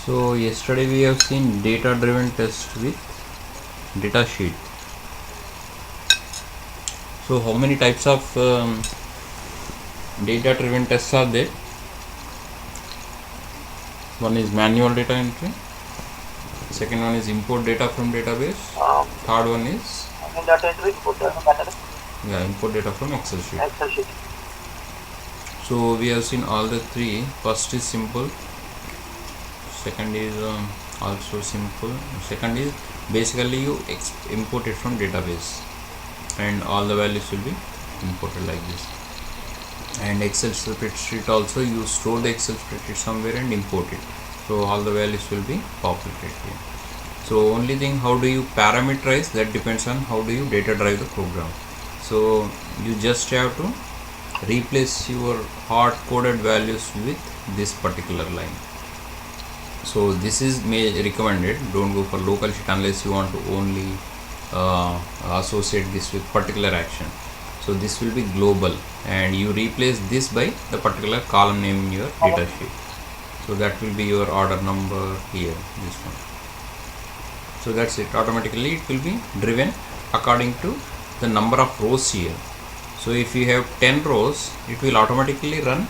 So yesterday we have seen data driven test with data sheet. So how many types of data driven tests are there? One is manual data entry, second one is import data from database, third one is data entry, import data from database. Import data from Excel sheet. Excel sheet. So we have seen all the three. First is simple, second is also simple, second is basically you import it from database and all the values will be imported like this. And Excel spreadsheet also, you store the Excel spreadsheet somewhere and import it, so all the values will be populated here. So only thing, how do you parameterize, that depends on how do you data drive the program. So you just have to replace your hard coded values with this particular line. So this is recommended, don't go for local sheet unless you want to only associate this with particular action. So this will be global and you replace this by the particular column name in your data sheet. So that will be your order number here, this one. So that's it, automatically it will be driven according to the number of rows here. So if you have 10 rows, it will automatically run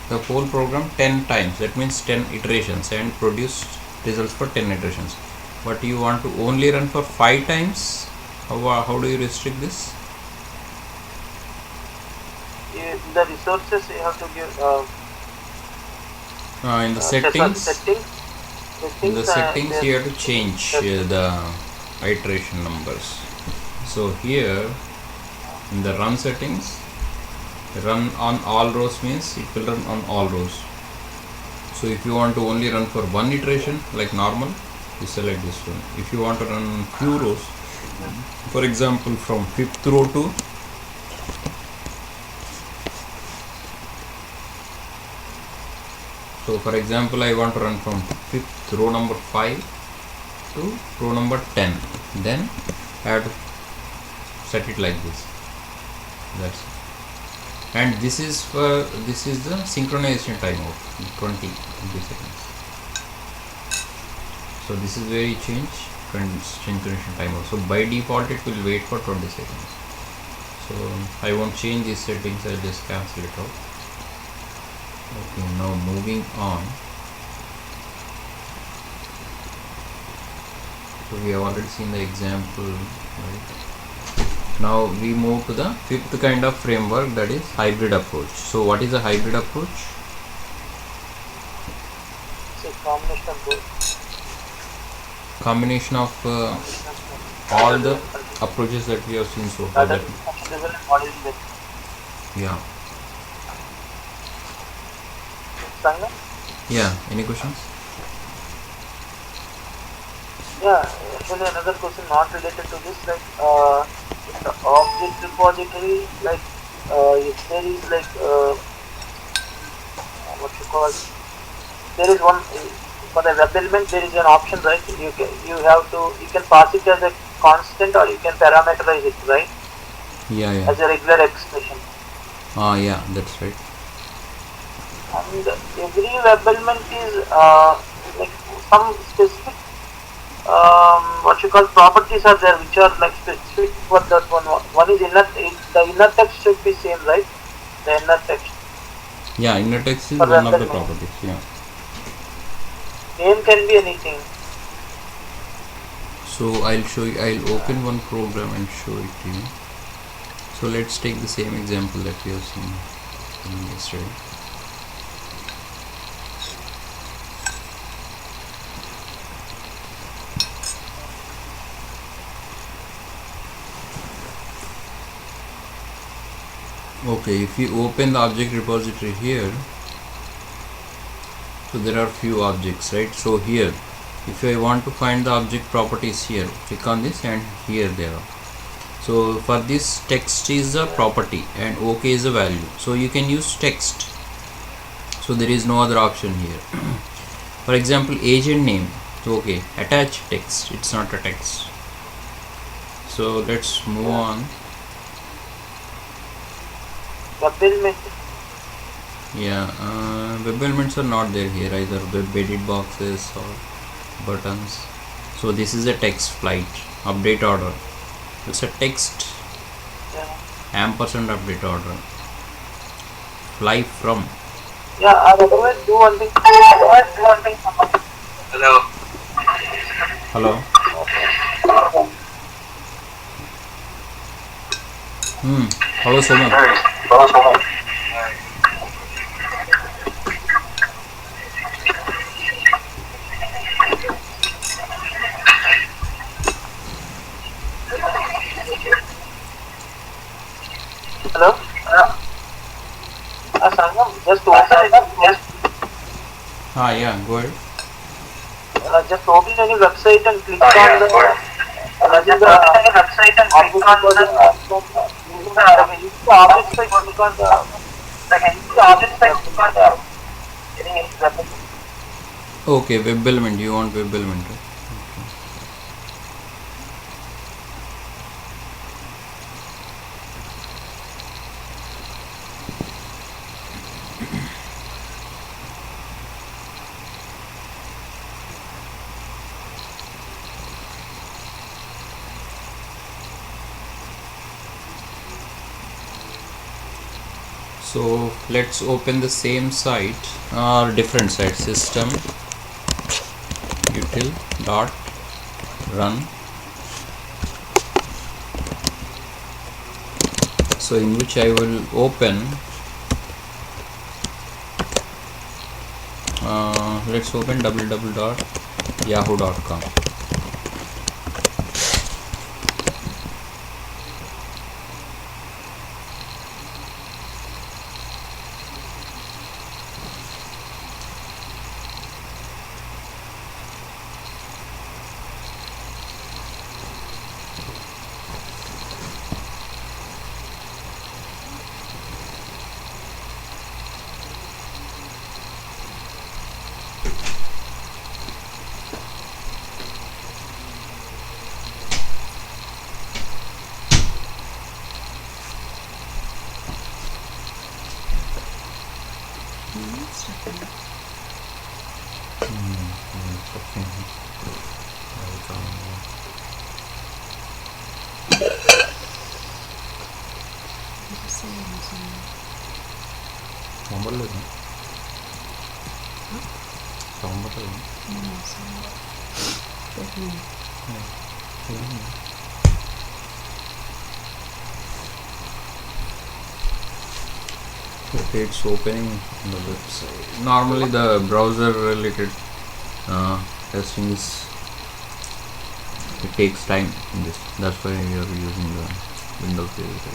the whole program 10 times, that means 10 iterations, and produce results for 10 iterations. But you want to only run for 5 times, how do you restrict this? The resources you have to give In the settings, in the settings you have to change the iteration numbers. So here in the run settings, run on all rows means it will run on all rows. So if you want to only run for one iteration like normal, you select this one. If you want to run few rows, for example from 5th row to for example I want to run from 5th row number 5 to row number 10, then I have to set it like this. That's it. And this is the synchronization time of 20 seconds. So this is where you change synchronization timer. So by default it will wait for 20 seconds. So I won't change these settings, I'll just cancel it out. Okay, now moving on. So we have already seen the example, right? Now we move to the fifth kind of framework, that is hybrid approach. So what is a hybrid approach? It's a combination of both. Combination of all the approaches that we have seen so far. Yeah. Yeah, any questions? Yeah, actually another question not related to this, like in the object repository, like if there is like what you call, there is one for the web element, there is an option, right? You can pass it as a constant or you can parameterize it, right? Yeah. As a regular expression. Yeah, that's right. And every web element is like some specific what you call properties are there which are like specific for that one. One is the inner text should be same, right? The inner text. Yeah, inner text is one of the properties. Yeah. Name can be anything. So I'll open one program and show it to you. So let's take the same example that we have seen yesterday. Okay, if you open the object repository here, so there are few objects, right? So here, if I want to find the object properties here, click on this and here they are. So for this, text is a property and OK is a value. So you can use text. So there is no other option here. For example, agent name. So okay, attach text. It's not a text. So let's move on. Web element. Yeah, web elements are not there here either, web edit boxes or buttons. So this is a text flight update order. It's a text Yeah. ampersand update order. Fly from. Yeah, I'll otherwise do one thing. Hello. Hello. Hello Somu. Hello, Soman. Hello? Sangam, just open it up. Yeah, go ahead. Just open any website and click on the website and click on the object site, click on the object site, click on the Okay, web element. You want web element, right? So let's open the same site or different site. System util dot run. So in which I will open, let's open www.yahoo.com. Okay, it's opening the website. Normally the browser related testing is, it takes time in this. That's why we are using the Windows based.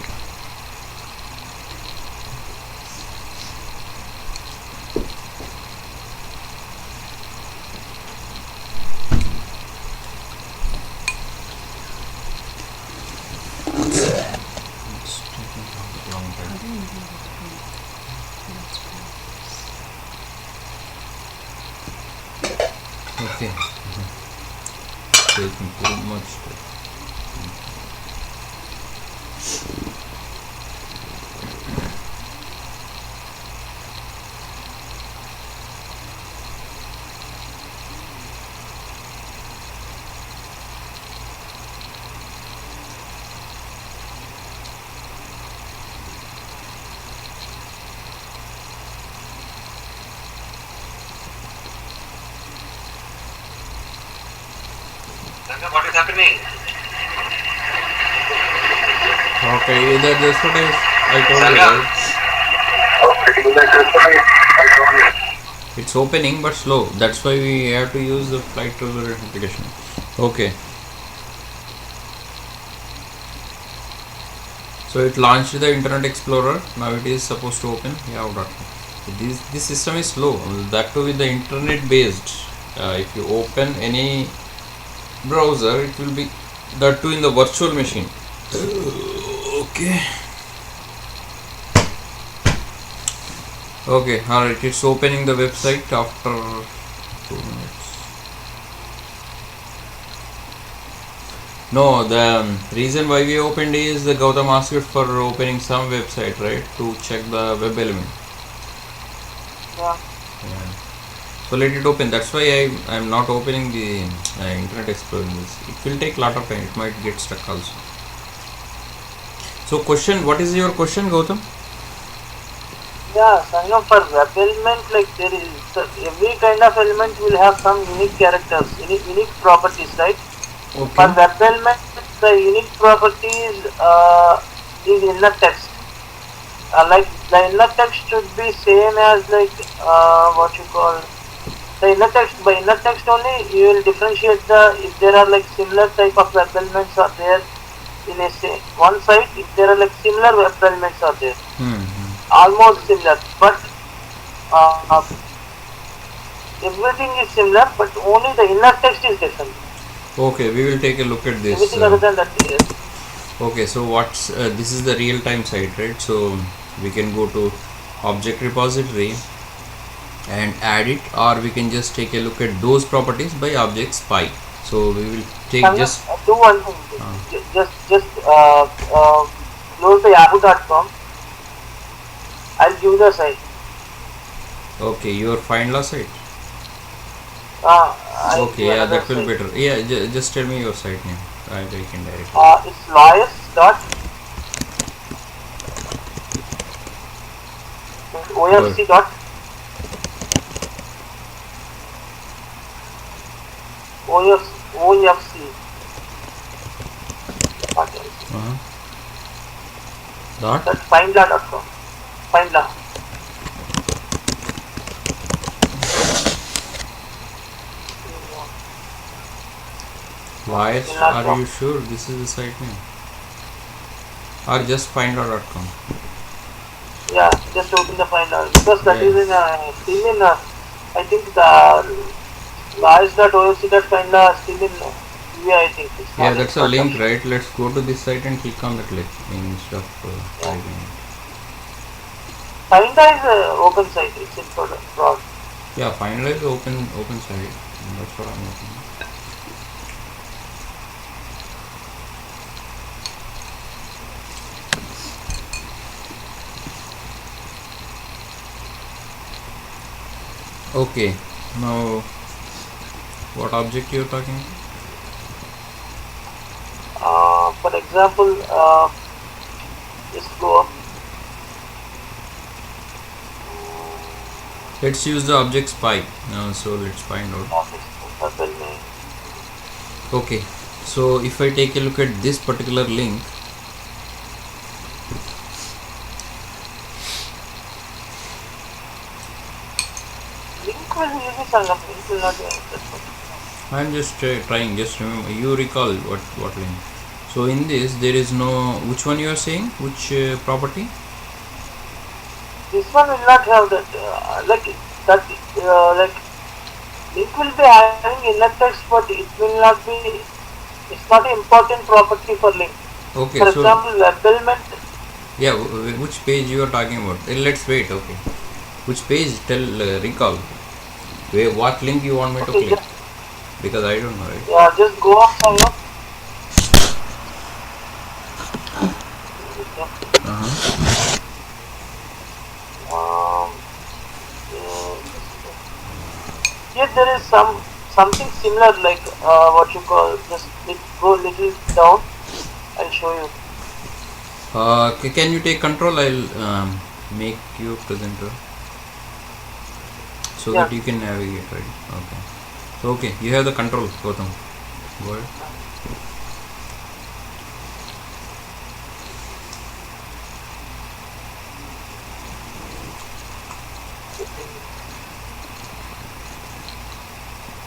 It's taking a long time. Okay. Taking too much time. What is happening? Okay, that's what I told you, right? It's opening but slow. That's why we have to use the flight tolerant application. Okay. So it launched the Internet Explorer. Now it is supposed to open Yahoo.com. This system is slow. That too with the internet based. If you open any browser, it will be that too in the virtual machine. Okay. Okay, alright, it's opening the website after 2 minutes. No, the reason why we opened is the Gautam asked for opening some website, right, to check the web element. Yeah. Yeah. So let it open. That's why I am not opening the Internet Explorer. It will take lot of time. It might get stuck also. So question, what is your question, Gautam? Yeah, Sangam, for web element, like there is every kind of element will have some unique characters, unique properties, right? For Okay. web element, the unique properties is inner text. Like the inner text should be same as like what you call the inner text. By inner text only you will differentiate the if there are like similar type of web elements are there in a say one site. If there are like similar web elements are there, Hmm. almost similar, but uh, everything is similar, but only the inner text is different. Okay, we will take a look at this. Everything other than that, yes. Okay, so what's this is the real time site, right? So we can go to object repository and add it, or we can just take a look at those properties by object spy. So we will take Sangam, just do one thing. uh, Just close the yahoo.com. I'll give the site. okay, your Findla site. I'll Okay, give yeah, another that will site. better. Yeah, just tell me your site name. I can directly. It's lawyers dot Go. ofc dot ofc. Uh-huh. Dot. That's findla.com. Findla. Wires, are you sure this is the site name? Or just findla.com? Yeah, just open the Findla because that is in still in I think the lawyers.ofc.findla still in UI, I think. It's Yeah, not in that's a link, production. right? Let's go to this site and click on that link instead of Yeah. typing it. Findla is an open site. It's in prod. Yeah, Findla is open site. That's what I'm looking. Okay, now what object you're talking about? For example, just go up. Let's use the object spy. So let's find out. Okay, so if I take a look at this particular link, Link will be easy, Sangam. Link will not be interesting. I'm just trying. Just remember, you recall what link. So in this, there is no. Which one you are saying? Which property? This one will not have that. Like link will be having inner text, but it will not be. It's not an important property for link. Okay, For so example, web element. yeah, which page you are talking about? Let's wait. Okay, which page? Tell recall. Where what link you want me to Okay, click? just Because I don't know, right? yeah, just go up, Sangam. Uh-huh. Um, here there is something similar like what you call just go little down. I'll show you. Can you take control? I'll make you presenter so Yeah. that you can navigate, right? Okay. So okay, you have the control, Gautam. Go ahead.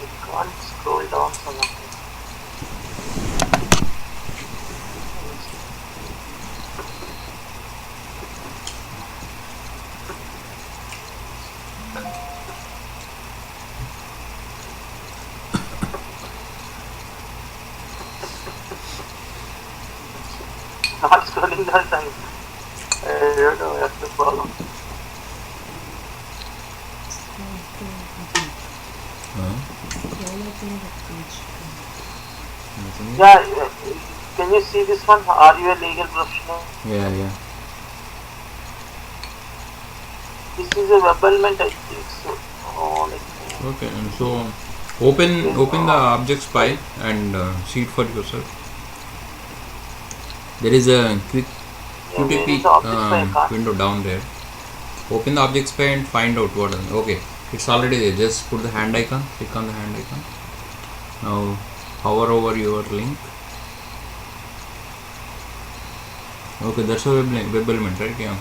I can't scroll down some of this. Not scrolling down time. I don't know that's the problem. Yeah, can you see this one? Are you a legal professional? Yeah. This is a web element, I think so. Oh, let me Okay, and so open the object spy and see it for yourself. There is a quick yeah, where is QTP the object spy? I can't. window down there. Open the object spy and find out what. Okay, it's already there. Just put the hand icon. Click on the hand icon. Now hover over your link. Okay, that's a web element, right? Yeah.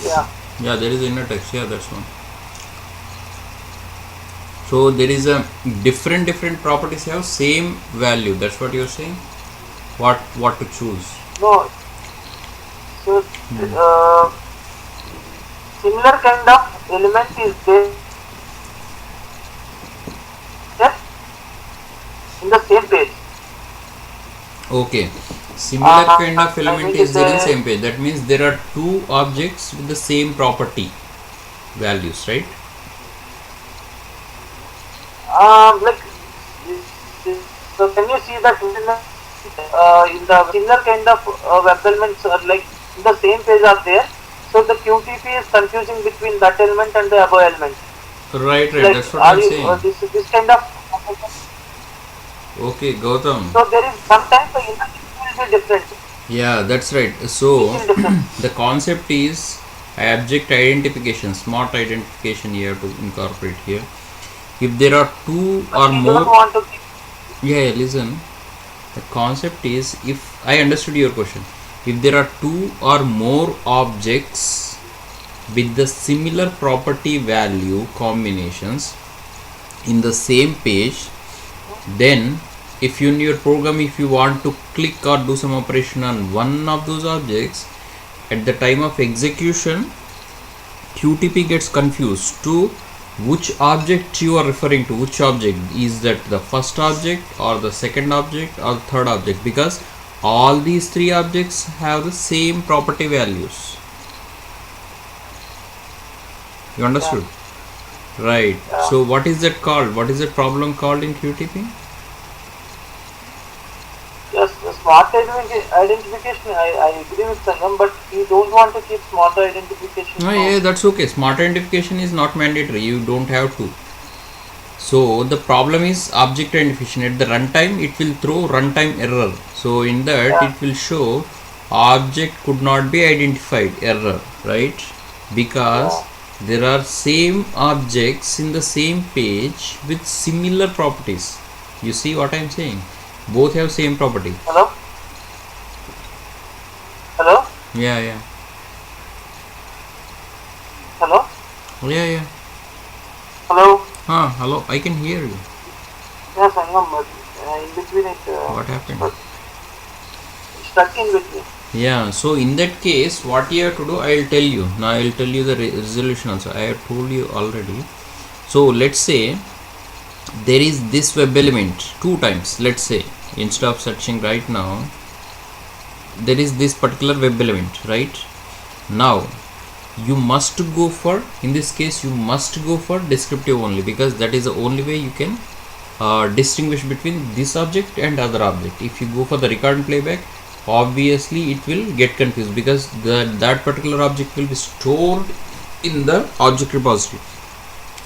Yeah. Yeah, there is inner text. Yeah, that's one. So there is a different properties have same value. That's what you're saying. What to choose? No. So similar kind of element is there in the same page. Okay. Similar kind of I element mean is there in the- same page. That means there are two objects with the same property values, right? Like so can you see that in the similar kind of web elements are like in the same page are there. So the QTP is confusing between that element and the above element. Right. Like That's what are I'm you saying. this kind of Okay, Gautam. so there is sometimes the interface will be different. Yeah, that's right. So Little different. the concept is object identification, smart identification you have to incorporate here. If there are two But or we more, don't want to keep yeah, listen. The concept is, if I understood your question, if there are two or more objects with the similar property value combinations in the same page, then if you in your program, if you want to click or do some operation on one of those objects, at the time of execution QTP gets confused to which object you are referring to. Which object is that, the first object or the second object or the third object, because all these three objects have the same property values. You understood? Right. So what is that called? What is that problem called in QTP? yes, the smart identification. I agree with Sangam, but you don't want to keep smart identification. Oh, yeah, that's okay. Smart identification is not mandatory. You don't have to. So the problem is object identification. At the runtime, it will throw runtime error. So in that, Yeah. it will show object could not be identified error, right? Because there are same objects in the same page with similar properties. You see what I'm saying? Both have same property. Hello? Hello? Yeah. Hello? Yeah. Hello? Hello. I can hear you. Yes, Sangam, but in between it What happened? stuck in between. Yeah, so in that case, what you have to do, I will tell you. Now I will tell you the resolution also. I have told you already. So let's say there is this web element two times. Let's say instead of searching right now, there is this particular web element, right? Now you must go for, in this case, you must go for descriptive only, because that is the only way you can distinguish between this object and other object. If you go for the record and playback, obviously it will get confused, because that particular object will be stored in the object repository.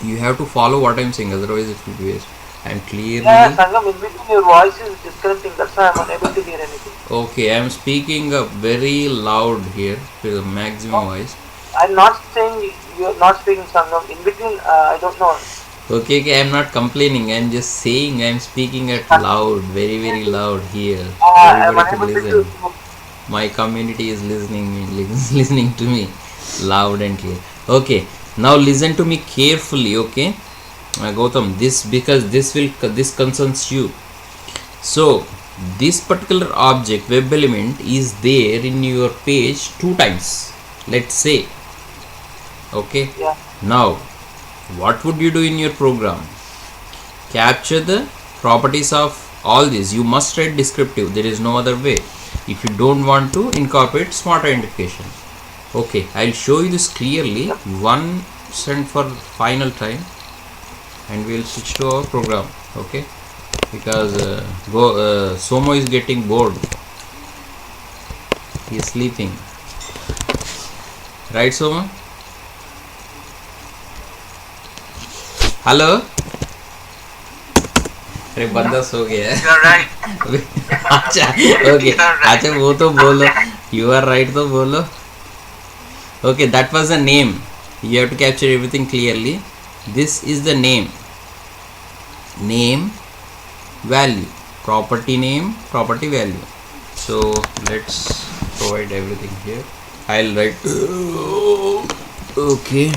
You have to follow what I'm saying, otherwise it will be waste. I'm clearly Sangam, in between your voice is disconnecting. That's why I'm unable to hear anything. okay. I'm speaking very loud here with the maximum voice. I'm not saying you're not speaking Sangam. In between, I don't know. Okay, I'm not complaining. I'm just saying I'm speaking at loud, very loud here. I'm Everybody unable could to listen. My community is listening to me loud and clear. Okay, now listen to me carefully. Okay, Gautam, because this concerns you. So this particular object, web element, is there in your page two times, let's say. Okay, Yeah. now what would you do in your program? Capture the properties of all these. You must write descriptive. There is no other way if you don't want to incorporate smart identification. Okay, I'll show you this clearly once and for final time, and we'll switch to our program. Okay, because Somo is getting bored. He is sleeping. Right, Soma? Hello? अरे बंदा सो गया है. You're right. अच्छा okay अच्छा वो तो बोलो. You are right तो बोलो. Okay, that was the name. You have to capture everything clearly. This is the name. Name, value, property name, property value. So let's provide everything here. I'll write. Okay.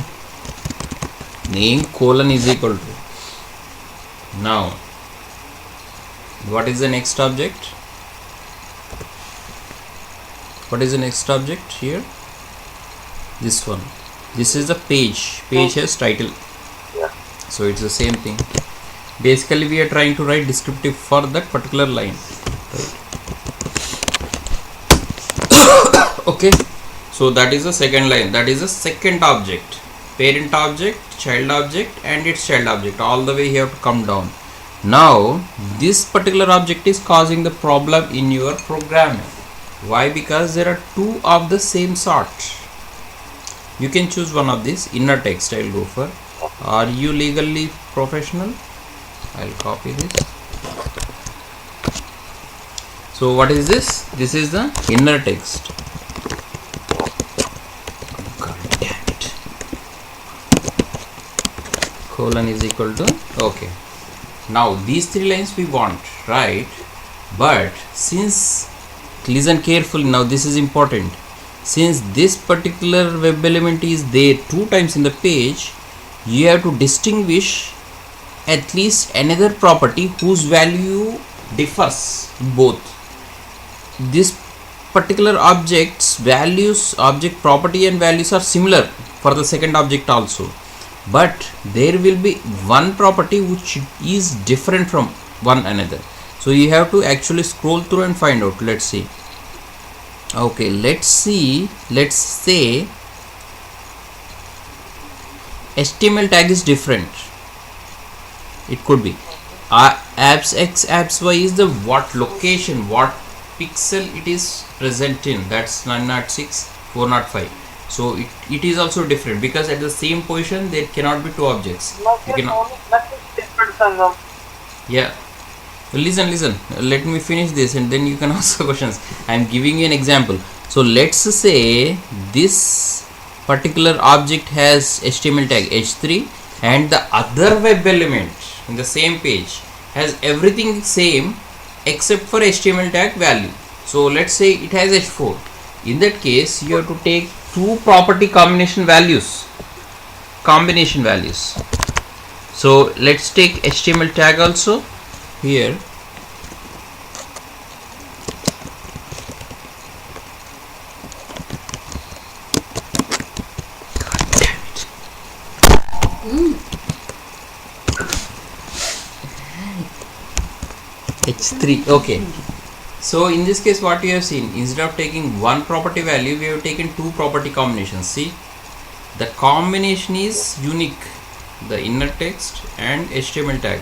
Name colon is equal to. Now, what is the next object? What is the next object here? This one. This is the page. Page has title. Yeah. So it's the same thing. Basically, we are trying to write descriptive for that particular line. Right. Okay. So that is the second line. That is the second object. Parent object, child object, and its child object. All the way you have to come down. Now, this particular object is causing the problem in your programming. Why? Because there are two of the same sort. You can choose one of these. Inner text I'll go for. Are you legally professional? I'll copy this. So what is this? This is the inner text. God damn it. Colon is equal to, okay. Now these three lines we want, right? But since, listen carefully now, this is important. Since this particular web element is there two times in the page, you have to distinguish at least another property whose value differs in both. This particular object's values, object property and values are similar for the second object also, but there will be one property which is different from one another. So you have to actually scroll through and find out. Let's see. Okay, let's see. Let's say HTML tag is different. It could be apps x apps y is the what location, what pixel it is present in. That's 906 405. So it is also different because at the same position there cannot be two objects. You cannot. Different Sangam. Yeah. Listen. Let me finish this and then you can ask questions. I am giving you an example. So let's say this particular object has HTML tag h3 and the other web element in the same page has everything same except for HTML tag value. So let's say it has h4. In that case, you have to take two property combination values. So let's take HTML tag also here. God damn it. H3. Okay. So in this case, what you have seen, instead of taking one property value, we have taken two property combinations. See, the combination is unique. The inner text and HTML tag.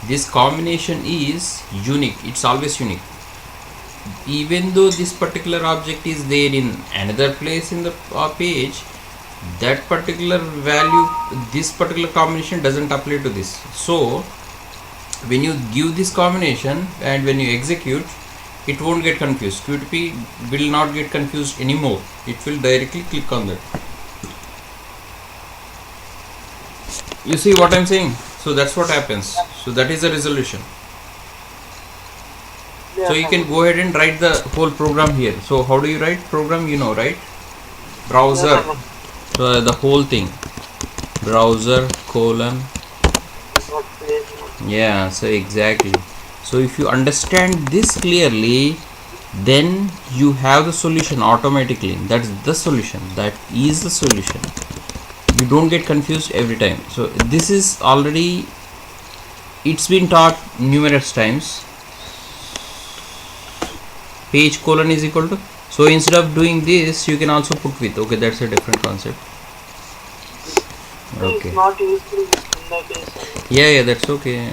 This combination is unique. It's always unique. Even though this particular object is there in another place in the page, that particular value, this particular combination doesn't apply to this. So when you give this combination and when you execute, it won't get confused. Qt will not get confused anymore. It will directly click on that. You see what I'm saying? So that's what happens. So that is the resolution. Yeah, So you can go ahead and write the whole program here. So how do you write program? You know, right? Browser. So the whole thing. Browser colon. Yeah, so exactly. So if you understand this clearly, then you have the solution automatically. That's the solution. That is the solution. You don't get confused every time. So this is already, it's been taught numerous times. Page colon is equal to. So instead of doing this, you can also put with. Okay, that's a different concept. Okay. It's not useful in that case. Yeah, that's okay.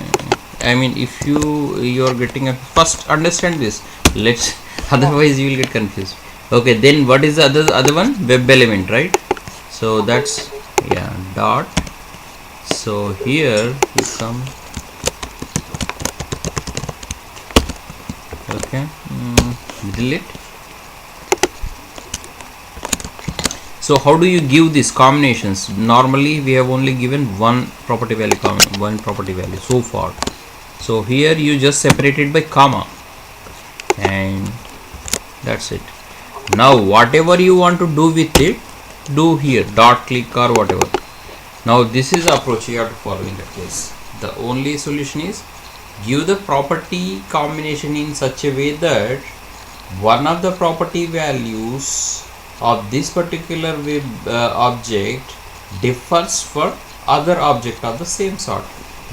I mean, if you're getting a first understand this. Let's otherwise you will get confused. Okay, then what is the other one? Web element, right? So that's, yeah, dot. So here you come, okay, delete. So how do you give these combinations? Normally we have only given one property value so far. So here you just separate it by comma, and that's it. Now whatever you want to do with it, do here, dot click or whatever. Now this is the approach you have to follow in that case. The only solution is give the property combination in such a way that one of the property values of this particular object differs for other object of the same sort.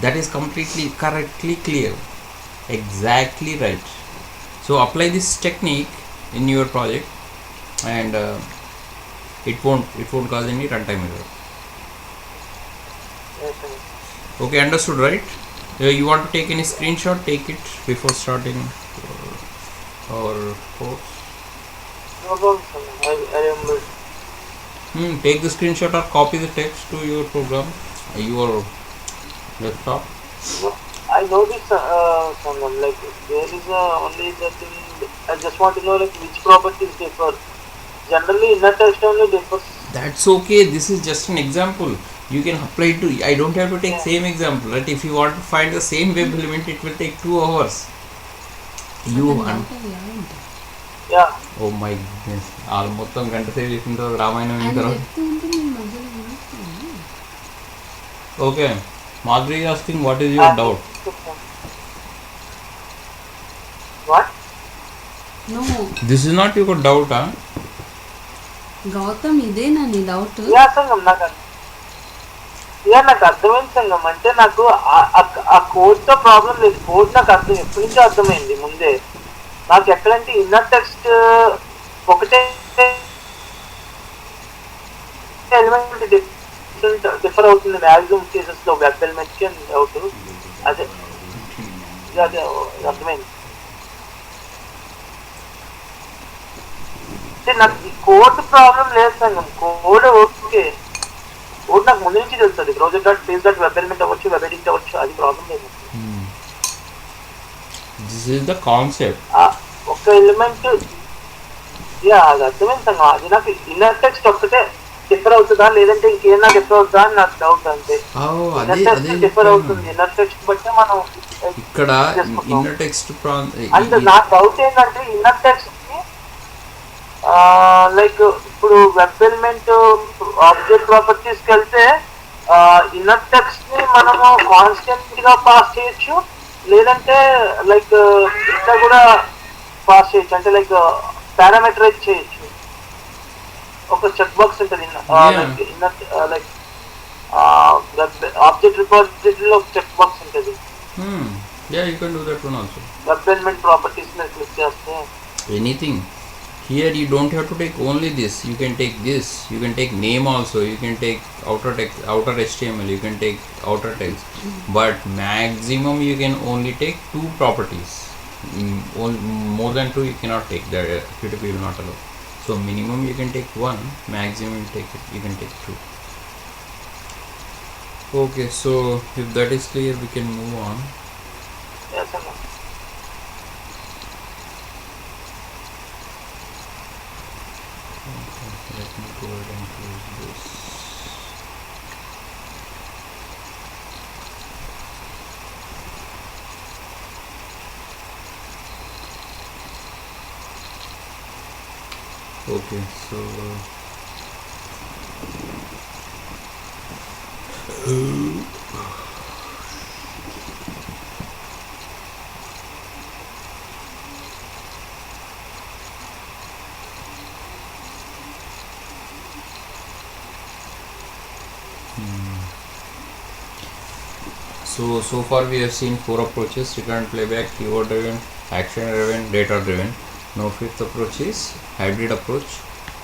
That is completely correctly clear, exactly right. So apply this technique in your project, and it won't cause any runtime error. Yes, sir. Okay, understood, right? You want to take any screenshot, take it before starting our course. No problem, sir. I remember. Take the screenshot or copy the text to your program, your laptop. No, I know this, someone, like, there is only the thing, I just want to know, like, which properties differ. Generally, inner text only differs. That's okay. This is just an example. You can apply it to. I don't have to take Yeah. same example, right? If you want to find the same web element, it will take 2 hours. Yeah. Oh my goodness. మొత్తం గంట సేపు చెప్పిన తర్వాత రామాయణం అయిన తర్వాత. Okay. Madhuri is asking, what is your doubt? What? No, This is not your doubt, huh? Gautam ఇదేనా నీ doubt? Yeah సంగం నాకు అర్థమైంది సంగం. అంటే నాకు ఆ కోడ్ తో ప్రాబ్లం లేదు. కోడ్ నాకు అర్థం ఎప్పటి నుంచో అర్థమైంది ముందే. నాకు ఎక్కడంటే ఇన్నర్ టెక్స్ట్ ఒకటే ఎలిమెంట్ డిఫర్ అవుతుంది మ్యాక్సిమం కేసెస్ లో వెబ్ ఎలిమెంట్ కి డౌట్. అదే అదే అర్థమైంది. అంటే నాకు ఈ కోడ్ ప్రాబ్లం లేదు సంగం. కోడ్ ఓకే, కోడ్ నాకు ముందు నుంచి తెలుస్తుంది. Browser dot page dot web element అవ్వచ్చు, వెబ్ ఎడిట్ అవ్వచ్చు, అది ప్రాబ్లం లేదు. This is the concept. ఒక ఎలిమెంట్ యా అది అర్థమైంది సంగం. అది నాకు ఇన్నర్ టెక్స్ట్ ఒక్కటే డిఫర్ అవుతుందా లేదంటే ఇంకేనా డిఫర్ అవుతుందా అని నాకు డౌట్. అంతే ఇన్నర్ టెక్స్ట్ డిఫర్ అవుతుంది. ఇన్నర్ టెక్స్ట్ బట్టి మనం ఇక్కడ ఇన్నర్ టెక్స్ట్ అంటే నా డౌట్ ఏంటంటే ఇన్నర్ టెక్స్ట్ లైక్ ఇప్పుడు వెబ్ ఎలిమెంట్ ఆబ్జెక్ట్ ప్రాపర్టీస్కి వెళ్తే ఇన్నర్ టెక్స్ట్ ని మనము కాన్స్టెంట్ గా పాస్ చేయొచ్చు, లేదంటే లైక్ ఇట్లా కూడా పాస్ చేయొచ్చు. అంటే లైక్ పారామీటరైజ్ చేయొచ్చు. ఒక చెక్ బాక్స్ ఉంటుంది లైక్ ఆబ్జెక్ట్ రిపోజిటరీలో ఒక చెక్ బాక్స్ ఉంటుంది. Yeah, you can do that one also. Web element properties మీద క్లిక్ చేస్తే Anything. Here you don't have to take only this. You can take this. You can take name also. You can take outer text, outer HTML. You can take outer text. But maximum you can only take 2 properties. More than 2 you cannot take. The PWP will not allow. So minimum you can take 1. Maximum you can take 2. Okay, so if that is clear, we can move on. yes, Let me go ahead and close this. Okay, so so far we have seen 4 approaches: recurrent playback, keyword driven, action driven, data driven. Now 5th approach is hybrid approach,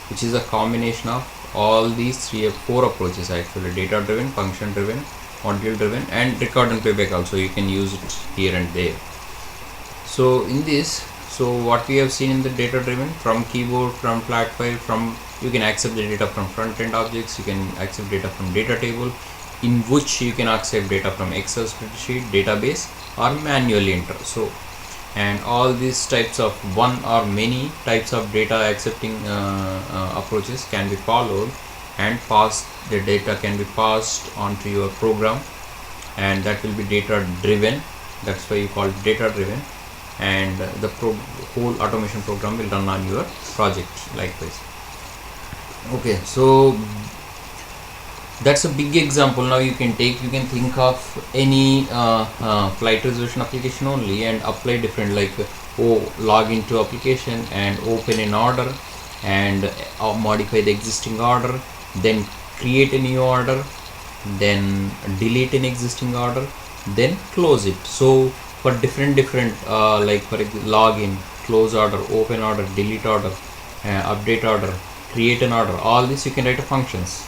which is a combination of all these 4 approaches actually: data driven, function driven, module driven, and record and playback also. You can use it here and there. So in this, So what we have seen in the data driven, from keyboard, from flat file, from you can accept the data from front end objects, you can accept data from data table, in which you can accept data from Excel spreadsheet, database, or manually enter. So and all these types of one or many types of data accepting approaches can be followed, and the data can be passed onto your program, and that will be data driven. That's why you call it data driven, and the whole automation program will run on your project likewise. Okay, so that's a big example. Now you can think of any flight reservation application only and apply different, like log into application and open an order and modify the existing order, then create a new order, then delete an existing order, then close it. So for different like for login, close order, open order, delete order, update order, create an order, all this you can write a functions.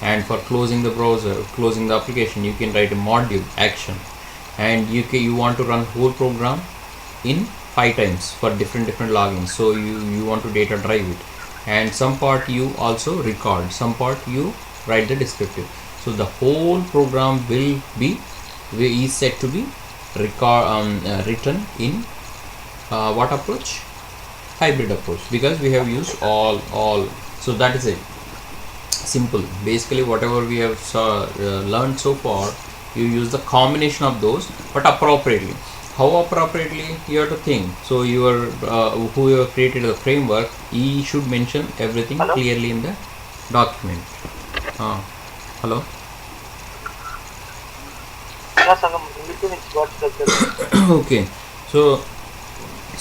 And for closing the browser, closing the application, you can write a module action, and you want to run whole program in 5 times for different logins. So you want to data drive it, and some part you also record, some part you write the descriptive. So the whole program is set to be written in what approach? Hybrid approach, because we have used all. So that is it. Simple. Basically whatever we have learned so far, you use the combination of those, but appropriately. How appropriately you have to think. So your who you have created the framework, he should mention everything clearly in the document. Hello. Yes, it's got the Okay,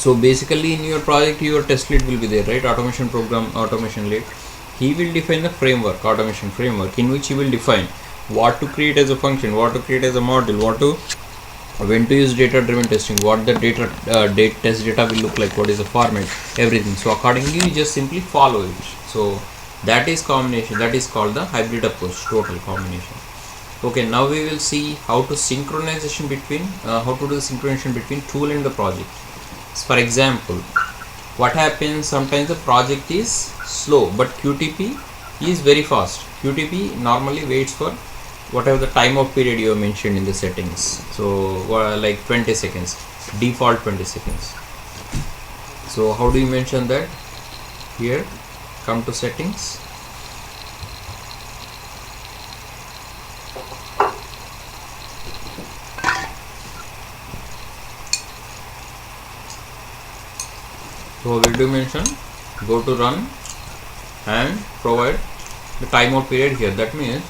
so basically in your project your test lead will be there, right? Automation program, automation lead, he will define the framework, automation framework, in which he will define what to create as a function, what to create as a module, when to use data driven testing, what the test data will look like, what is the format, everything. So accordingly you just simply follow it. So that is combination, that is called the hybrid approach, total combination. Okay, now we will see how to synchronization between how to do the synchronization between tool and the project. For example, what happens, sometimes the project is slow but QTP is very fast. QTP normally waits for whatever the timeout period you have mentioned in the settings. So like 20 seconds, default 20 seconds. So how do you mention that? Here, come to settings, so we do mention go to run and provide the timeout period here. That means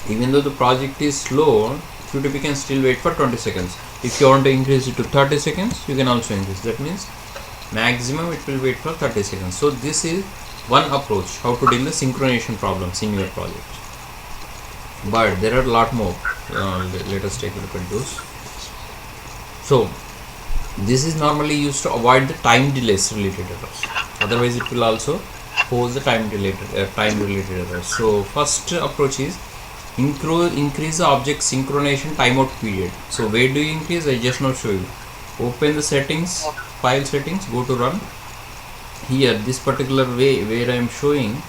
even though the project is slow, QTP can still wait for 20 seconds. If you want to increase it to 30 seconds, you can also increase. That means maximum it will wait for 30 seconds. So this is one approach how to deal with synchronization problems in your project. But there are a lot more. Let us take a look at those. So this is normally used to avoid the time delays related errors. Otherwise it will also pose the time related errors. So first approach is increase the object synchronization timeout period. So where do you increase? I just now show you. Open the settings, file settings, go to run. Here this particular way where I am showing,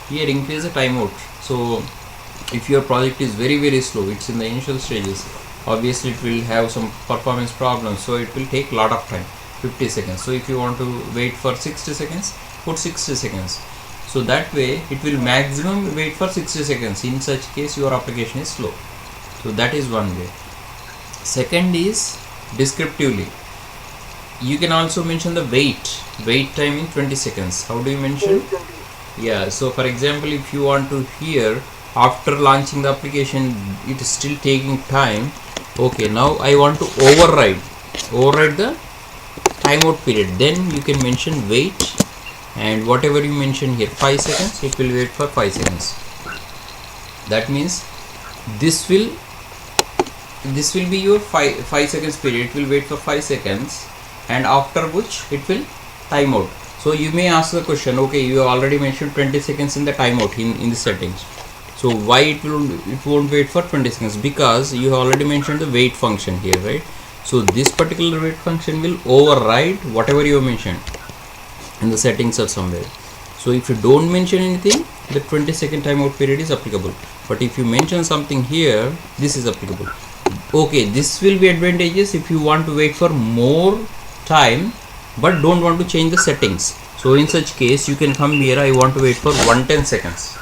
here increase the timeout. So if your project is very slow, it's in the initial stages, obviously it will have some performance problems, so it will take a lot of time, 50 seconds. So if you want to wait for 60 seconds, put 60 seconds. So that way it will maximum wait for 60 seconds. In such case your application is slow. So that is one way. Second is descriptively. You can also mention the wait time in 20 seconds. How do you mention? Yeah, so for example, if you want to hear after launching the application it is still taking time. Okay, now I want to override the timeout period, then you can mention wait, and whatever you mention here 5 seconds, it will wait for 5 seconds. That means this will be your 5 seconds period. It will wait for 5 seconds, and after which it will time out. So you may ask the question, okay, you already mentioned 20 seconds in the timeout in the settings. So why it won't wait for 20 seconds? Because you have already mentioned the wait function here, right? So this particular wait function will override whatever you mentioned in the settings or somewhere. So if you don't mention anything, the 20-second timeout period is applicable. But if you mention something here, this is applicable. Okay, this will be advantageous if you want to wait for more time but don't want to change the settings. So in such case, you can come here, I want to wait for 110 seconds.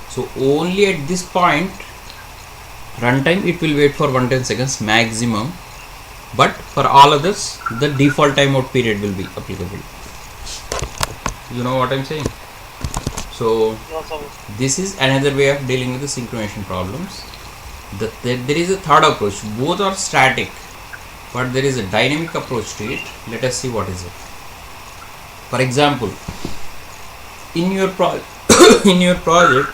So only at this point runtime it will wait for 110 seconds maximum, but for all others the default timeout period will be applicable. You know what I'm saying? So Yes, sir. this is another way of dealing with the synchronization problems. There is a third approach. Both are static, but there is a dynamic approach to it. Let us see what is it. For example, in your in your project,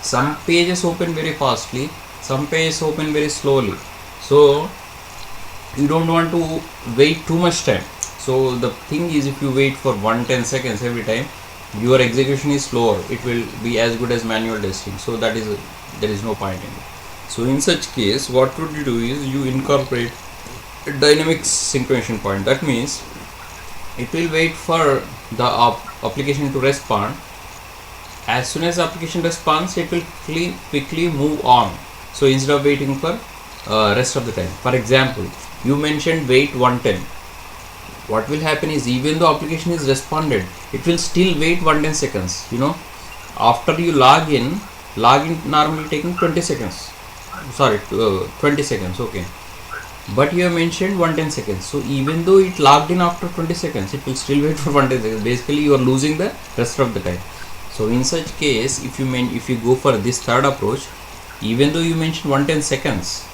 some pages open very fastly, some pages open very slowly. So you don't want to wait too much time. So the thing is, if you wait for 110 seconds every time, your execution is slower. It will be as good as manual testing. So that is there is no point in it. So in such case, what would you do is you incorporate a dynamic synchronization point. That means it will wait for the application to respond. As soon as the application responds, it will quickly move on. So instead of waiting for rest of the time. For example, you mentioned wait 110. What will happen is, even though application is responded, it will still wait 110 seconds. You know, after you log in normally taking 20 seconds. Sorry, 20 seconds. Okay, but you have mentioned 110 seconds. So even though it logged in after 20 seconds, it will still wait for 110 seconds. Basically, you are losing the rest of the time. So in such case, if you go for this third approach, even though you mentioned 110 seconds,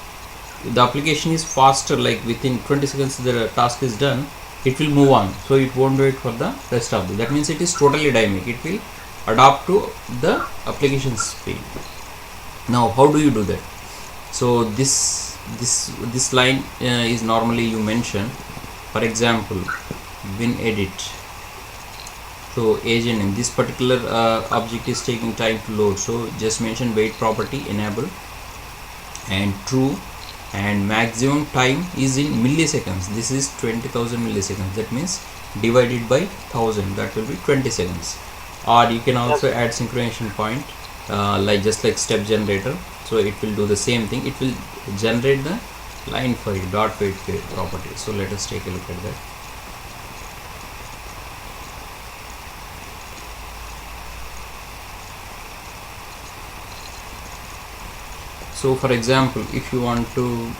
the application is faster. Like within 20 seconds, the task is done. It will move on. So it won't wait for the rest of it. That means it is totally dynamic. It will adapt to the application speed. Now, how do you do that? So this line is normally you mention. For example, WinEdit. So agent in this particular object is taking time to load. So just mention wait property enable and true, and maximum time is in milliseconds. This is 20,000 milliseconds. That means divided by 1000, that will be 20 seconds. Or you can also add synchronization point just like step generator. So it will do the same thing. It will generate the line for you, dot wait property. So let us take a look at that. So for example, if you want to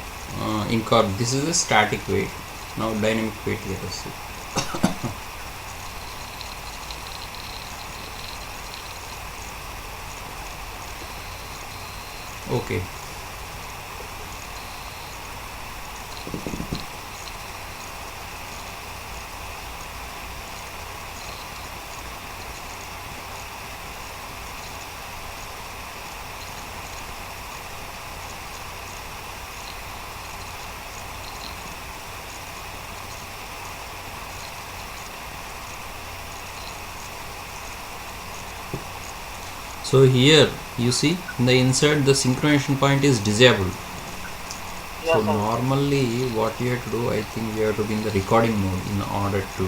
incorporate, this is a static wait. Now dynamic wait, let us see. Okay. So here you see in the insert the synchronization point is disabled. Yes, So sir. normally what you have to do, I think you have to be in the recording mode in order to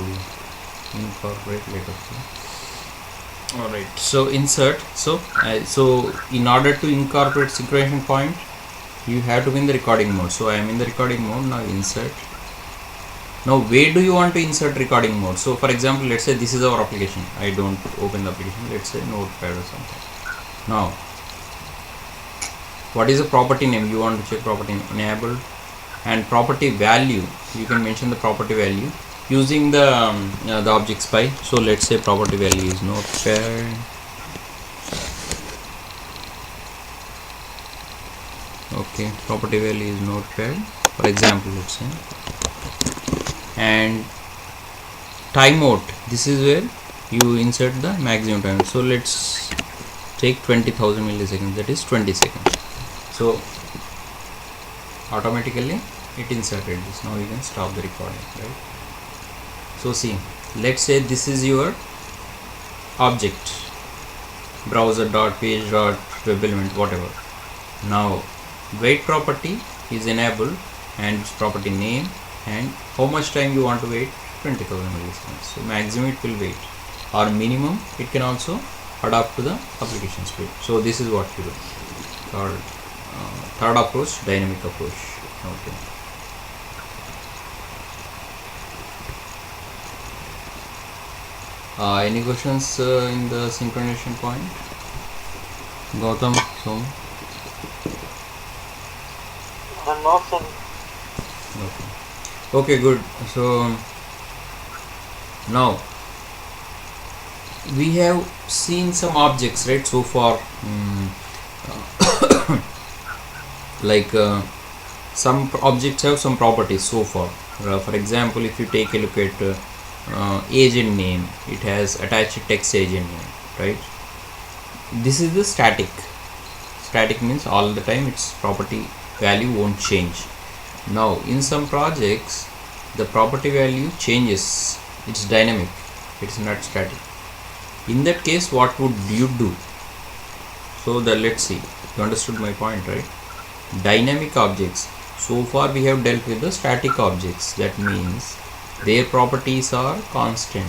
incorporate. Let us see. Alright, so insert. So in order to incorporate synchronization point, you have to be in the recording mode. So I am in the recording mode. Now insert. Now where do you want to insert recording mode? So for example, let's say this is our application. I don't open the application. Let's say Notepad or something. Now what is the property name? You want to check property name, enabled, and property value. You can mention the property value using the object spy. So let's say property value is Notepad. Okay, property value is Notepad, for example, let's say. And timeout, this is where you insert the maximum time. So let's take 20,000 milliseconds, that is 20 seconds. So automatically it inserted this. Now you can stop the recording, right? So see, let's say this is your object, browser.page.web element, whatever. Now wait property is enabled and its property name, and how much time you want to wait, 20,000 milliseconds. So maximum it will wait, or minimum it can also adapt to the application speed. So this is what you do. Third approach, dynamic approach. Okay. Any questions in the synchronization point? Gautam, Som? Nothing. Okay, good. So now we have seen some objects, right, so far. Like some objects have some properties so far. For example, if you take a look at agent name, it has attached text agent name, right? This is the static. Static means all the time its property value won't change. Now in some projects the property value changes, it's dynamic, it's not static. In that case, what would you do? So let's see, you understood my point, right? Dynamic objects, so far we have dealt with the static objects, that means their properties are constant.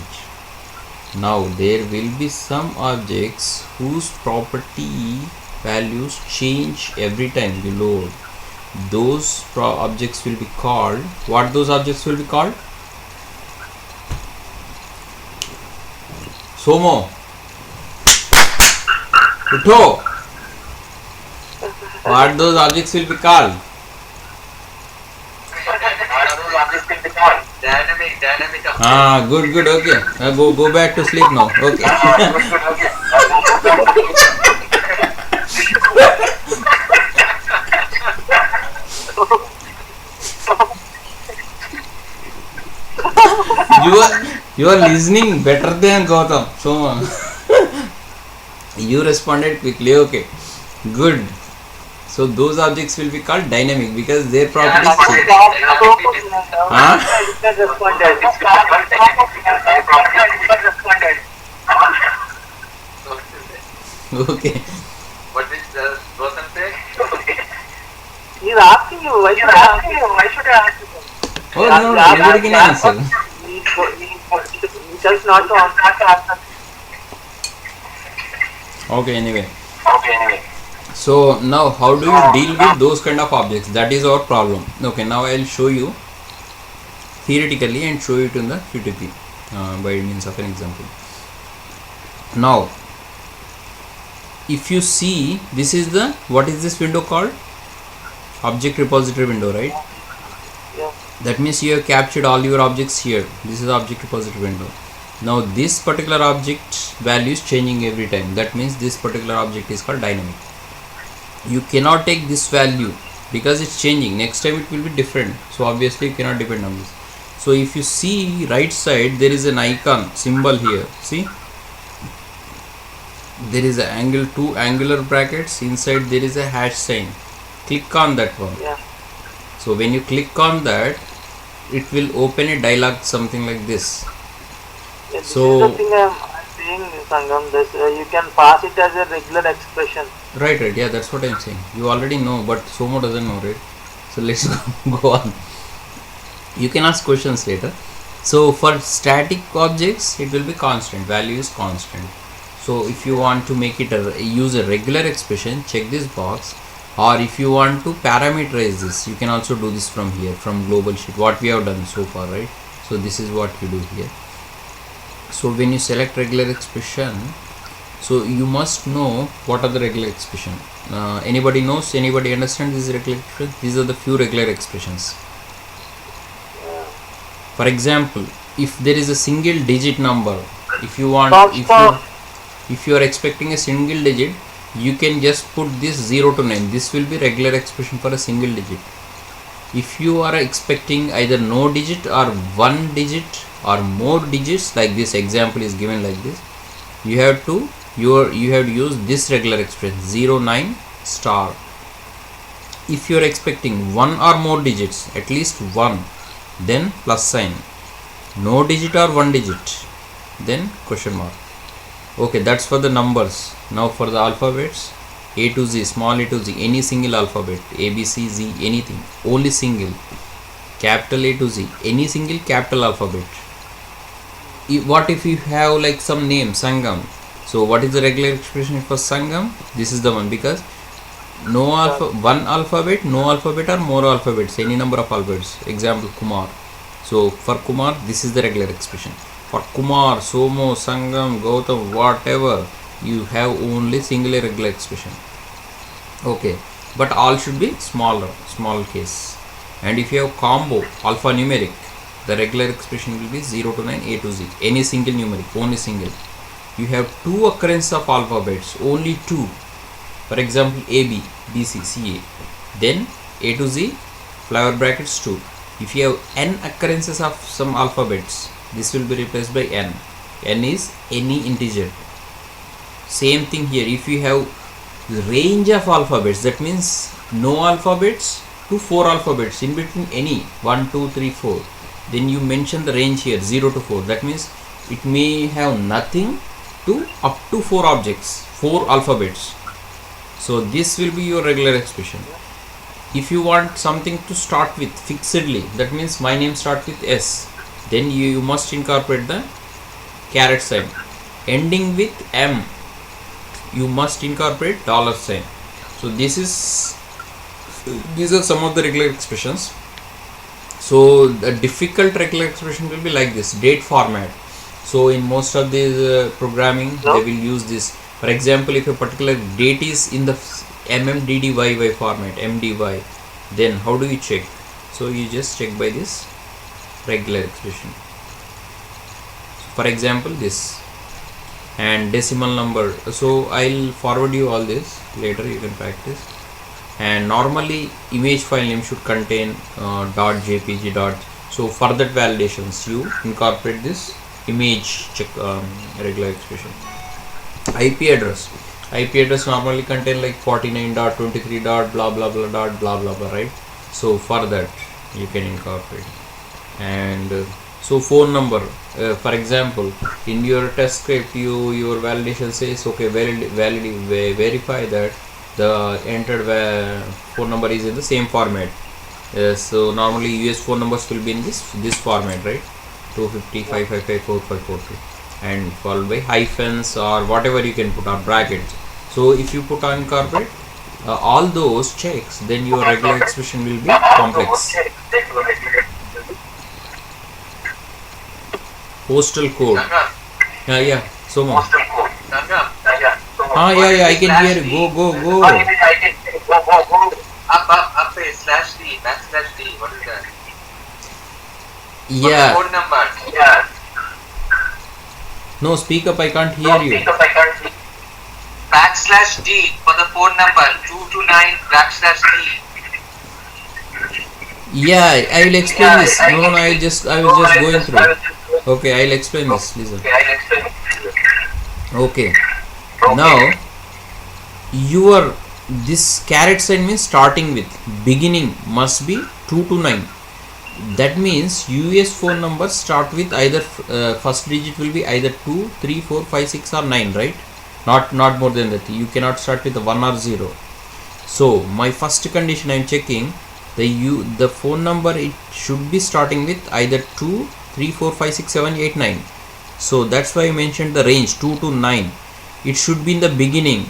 Now there will be some objects whose property values change every time you load. Those objects will be called, what those objects will be called? Somo, Utho, what those objects will be called? Dynamic. Ah, good, okay. Go back to sleep now. Okay. You are listening better than Gautam. So you responded quickly. Okay, good. So those objects will be called dynamic because their properties change. Huh? Okay. What did the person say? He's asking you, why should I ask you? Oh no, anybody can answer. He does not answer. Okay, anyway. So now how do you deal with those kind of objects? That is our problem. Okay, now I will show you theoretically and show it in the QTP by means of an example. Now if you see, this is the, what is this window called? Object repository window, right? Yeah. That means you have captured all your objects here. This is object repository window. Now this particular object value is changing every time. That means this particular object is called dynamic. You cannot take this value because it's changing. Next time it will be different. So obviously you cannot depend on this. So if you see right side, there is an icon symbol here. See, there is a two angular brackets. Inside there is a hash sign. Click on that one. Yeah. So when you click on that, it will open a dialog something like this. Yeah, this So- is the thing I'm saying, Sangam. This you can pass it as a regular expression. Right, yeah, that's what I'm saying. You already know, but Somo doesn't know, right? So let's go on. You can ask questions later. So for static objects, it will be constant. Value is constant. So if you want to make it use a regular expression, check this box. Or if you want to parameterize this, you can also do this from here, from global sheet. What we have done so far, right? So this is what you do here. So when you select regular expression, so you must know what are the regular expression. Anybody knows? Anybody understand this regular expression? These are the few regular expressions. For example, if there is a single digit number, if you want, if you are expecting a single digit, you can just put this 0 to 9. This will be regular expression for a single digit. If you are expecting either no digit or one digit or more digits, like this example is given like this, you have to use this regular expression 0, 9 star. If you are expecting one or more digits, at least one, then plus sign. No digit or one digit, then question mark. Okay, that's for the numbers. Now for the alphabets, A to Z, small a to Z, any single alphabet, A, B, C, Z, anything, only single, capital A to Z, any single capital alphabet. What if you have like some name, Sangam? So what is the regular expression for Sangam? This is the one, because no one alphabet, no alphabet or more alphabets, any number of alphabets. Example, Kumar. So for Kumar, this is the regular expression. For Kumar, Somo, Sangam, Gautam, whatever, you have only single regular expression. Okay, but all should be small case. And if you have combo, alphanumeric, the regular expression will be 0 to 9, A to Z, any single numeric, only single. You have two occurrence of alphabets, only two. For example, A, B, B, C, C, A. Then A to Z, flower brackets 2. If you have n occurrences of some alphabets, this will be replaced by n. N is any integer. Same thing here. If you have range of alphabets, that means no alphabets to 4 alphabets, in between any 1, 2, 3, 4. Then you mention the range here 0 to 4. That means it may have nothing to up to 4 objects, 4 alphabets. So this will be your regular expression. If you want something to start with fixedly, that means my name starts with S, then you must incorporate the caret sign. Ending with M, you must incorporate dollar sign. So these are some of the regular expressions. So the difficult regular expression will be like this, date format. So in most of these programming, they will use this. For example, if a particular date is in the MMDDYY format, MDY, then how do you check? So you just check by this regular expression. For example, this and decimal number. So I'll forward you all this later, you can practice. And normally image file name should contain .jpg. So for that validations, you incorporate this image check regular expression. IP address normally contain like 49.23. blah blah blah blah blah, right? So for that you can incorporate. And so phone number, for example, in your test script, your validation says okay, verify that the entered phone number is in the same format. So normally US phone numbers will be in this format, right? 250 555 4542, and followed by hyphens or whatever you can put, or brackets. So if you put on incorporate all those checks, then your regular expression will be complex. Postal code. Yeah. So much. Yeah, I can hear you. Go. Up slash D, backslash D. What is that? Yeah. Code number. Yeah. No, speak up. I can't hear you. Backslash D for the phone number 229 backslash D. Yeah, I will explain this. No, I was just going through. Okay, I'll explain this. Listen. Okay. Now, this caret sign means starting with, beginning must be 2 to 9. That means US phone numbers start with either first digit will be either 2, 3, 4, 5, 6 or 9, right? Not more than that. You cannot start with 1 or 0. So my first condition I am checking the phone number, it should be starting with either 2, 3, 4, 5, 6, 7, 8, 9. So that's why I mentioned the range 2 to 9. It should be in the beginning.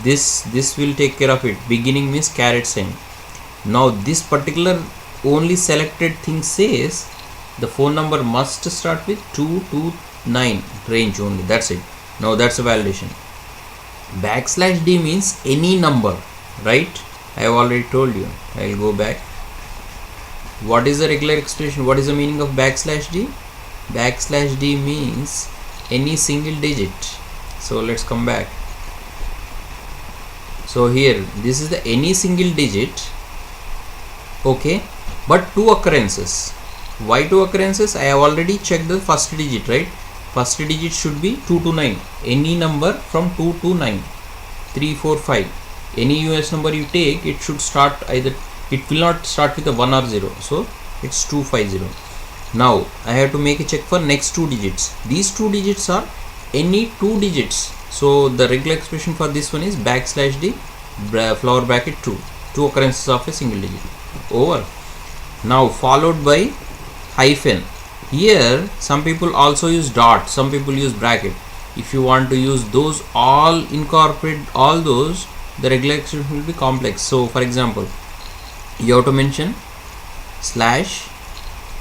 This will take care of it. Beginning means caret sign. Now this particular only selected thing says the phone number must start with 2 to 9 range only. That's it. Now that's a validation. Backslash D means any number, right? I have already told you. I will go back. What is the regular expression? What is the meaning of backslash D? Backslash D means any single digit. So let's come back. So here this is the any single digit, okay, but 2 occurrences. Why 2 occurrences? I have already checked the first digit, right? First digit should be 2 to 9. Any number from 2 to 9, 3, 4, 5. Any US number you take, it should start either, it will not start with a 1 or 0. So it's 250. Now I have to make a check for next 2 digits. These 2 digits are any 2 digits. So the regular expression for this one is backslash D flower bracket 2. 2 occurrences of a single digit. Over. Now followed by hyphen. Here some people also use dot, some people use bracket. If you want to use those, all incorporate all those, the regular expression will be complex. So for example, you have to mention slash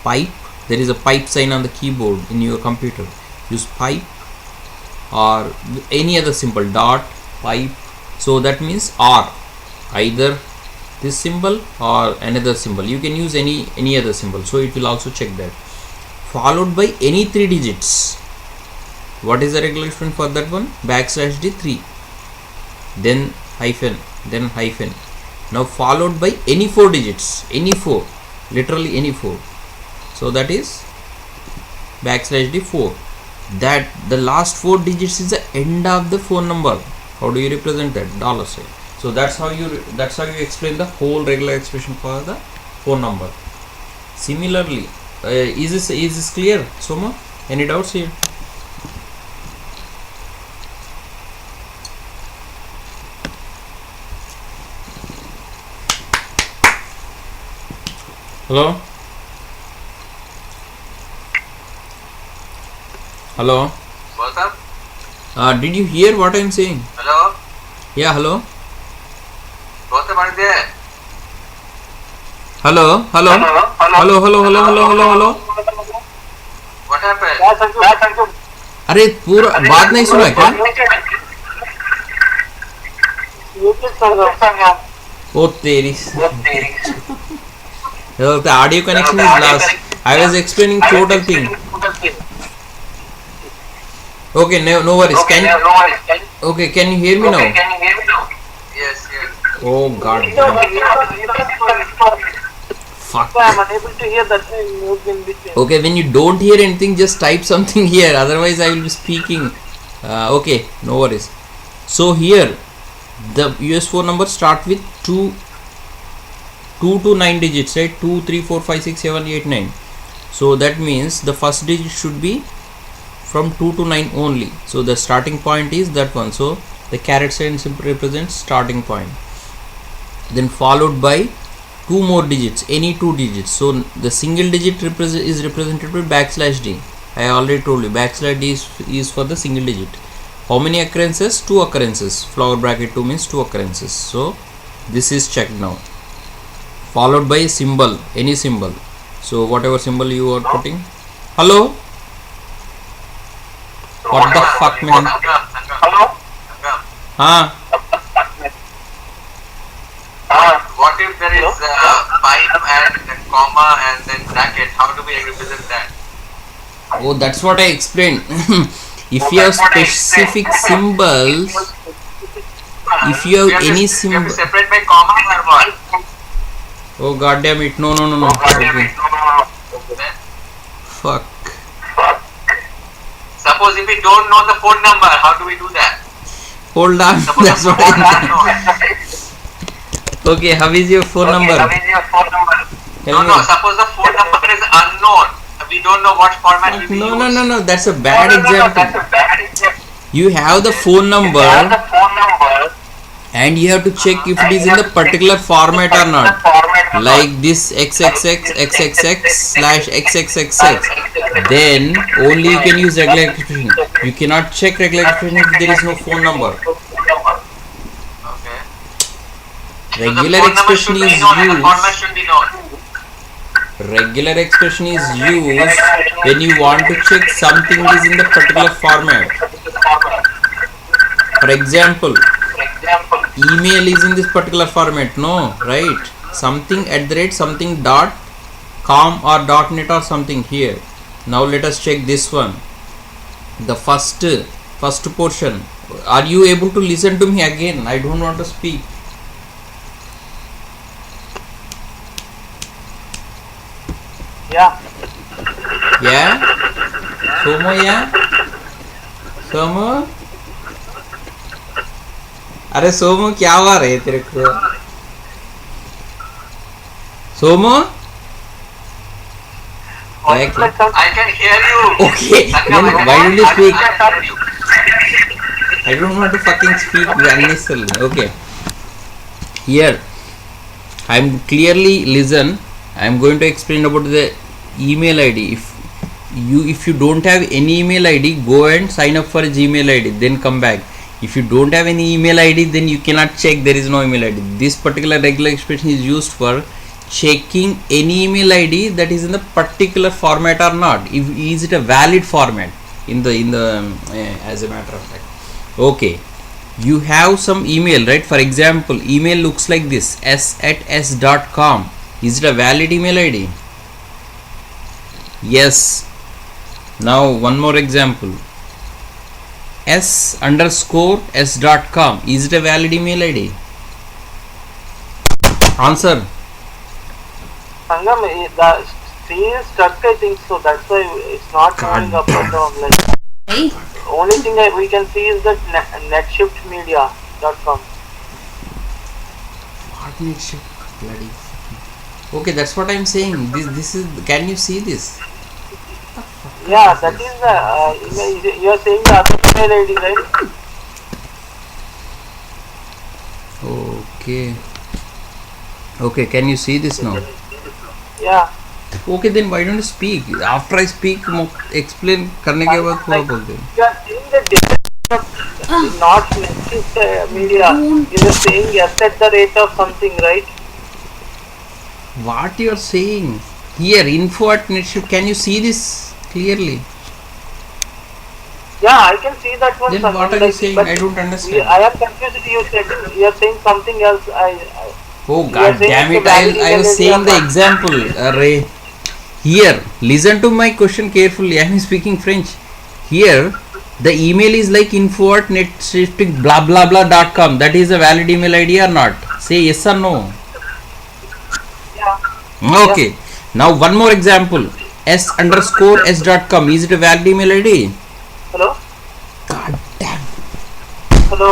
pipe. There is a pipe sign on the keyboard in your computer. Use pipe or any other symbol, dot, pipe. So that means or, either this symbol or another symbol. You can use any other symbol, so it will also check that. Followed by any 3 digits. What is the regular expression for that one? Backslash d 3, then hyphen, then hyphen. Now followed by any 4 digits, any 4, literally any 4. So that is backslash d 4. That the last 4 digits is the end of the phone number. How do you represent that? Dollar sign. So that's how you explain the whole regular expression for the phone number. Similarly, is this clear, Soma? Any doubts here? Hello? Hello? What's up? Did you hear what I am saying? Hello? Yeah, hello? What's up, are you there? Hello? Hello? Hello? Hello? Hello? Hello? Hello? Hello? What happened? अरे पूरा बात नहीं सुना क्या? ओ तेरी. The audio connection is lost. I was explaining total thing. Okay, no worries. Can you hear me now? Yes. Oh God. Fuck. I am unable to hear that in between. Okay, when you don't hear anything, just type something here. Otherwise, I will be speaking. Okay, no worries. So here, the US phone number start with 2 to 9 digits, right? 2, 3, 4, 5, 6, 7, 8, 9. So that means the first digit should be from 2 to 9 only. So the starting point is that one. So the caret sign simply represents starting point. Then followed by 2 more digits, any 2 digits. So the single digit is represented by backslash d. I already told you backslash d is for the single digit. How many occurrences? 2 occurrences. Flower bracket 2 means 2 occurrences. So this is checked now. Followed by a symbol, any symbol. So whatever symbol you are putting. Hello? What the fuck, man? Hello? Huh? What if there is pipe and comma and then bracket? How do we represent that? Oh, that's what I explained. If you have specific symbols, if you have any symbol. We have to separate by comma or what? Oh god damn it, no. Okay. Fuck. Suppose if we don't know the phone number, how do we do that? Hold on, Suppose that's the what phone I number. Okay, how is your phone number? Tell No, me. suppose the phone number is unknown. We don't know what format we will use. No, that's a bad example. You have the phone number and you have to check if it is in the particular format or not. Like this XXX/XXXX. Then only you can use regular expression. You cannot check regular expression if there is no phone number. Okay. Regular So the phone number expression should is be known and the format used. should be known. Regular expression is used when you want to check something is in the particular format. For example, email is in this particular format, no, right? Something @ dot com or .net or something here. Now let us check this one. The first portion. Are you able to listen to me again? I don't want to speak. Yeah. Yeah? Somo, yeah? Somo? अरे सोमो क्या हुआ रे तेरे को? सोमो? I can hear you. Okay, then why don't you speak? I don't want to fucking speak unnecessarily. Okay. Here I am clearly listen. I am going to explain about the email ID. If you don't have any email ID, go and sign up for a Gmail ID, then come back. If you don't have any email ID, then you cannot check, there is no email ID. This particular regular expression is used for checking any email ID that is in the particular format or not. If is it a valid format in the as a matter of fact. Okay, you have some email, right? For example, email looks like this, s@s.com. Is it a valid email ID? Yes. Now one more example, s_s.com. Is it a valid email ID? Answer. Sangam, the screen is stuck, I think so. That's why it's not going up and down. Like, Hey, only thing we can see is that netshiftmedia.com. Partnership, bloody. Okay, that's what I'm saying. This is. Can you see this? Yeah, that is the. You are saying the other email ID, right? Okay. Okay, can you see this now? Yeah. Okay, then why don't you speak? After I speak, explain करने के बाद पूरा बोलते हैं. You are saying the difference of not Netshift media. You are saying yes at the rate of something, right? What you are saying here? Info at Netshift. Can you see this clearly? Yeah, I can see that one. Then Sangam, what are you saying? but I don't understand. I am confused. You are saying something else. Oh You are god saying damn it's it, a valid I email was ID saying or the not? example. Array. Here, listen to my question carefully. I am speaking French. Here, the email is like info at netshift blah blah blah.com. That is a valid email ID or not? Say yes or no. Yeah. Okay. Now one more example. s_s.com. Is it a valid email ID? Hello? God damn. Hello?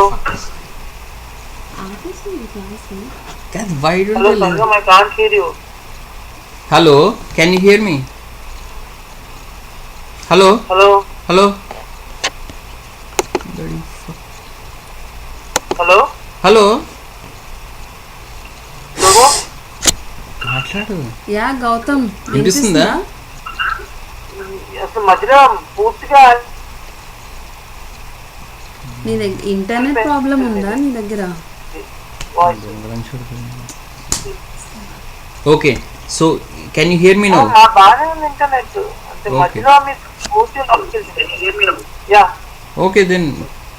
artist in class, no? God, why don't Hello, you listen? Sangam, I can't hear you. Hello, can you hear me? Hello, Hello? hello. Bloody fuck. Hello? Hello. Logo? మాట్లాడు. Yeah Gautam వినిపిస్తుందా? అసలు మధ్యలో పూర్తిగా నీ దగ్గర internet problem ఉందా నీ దగ్గర? Voice Okay, so can you hear me now? మా బాగానే ఉంది ఇంటర్నెట్ అంటే Okay. మధ్యలో మీకు పూర్తిగా yeah Okay, then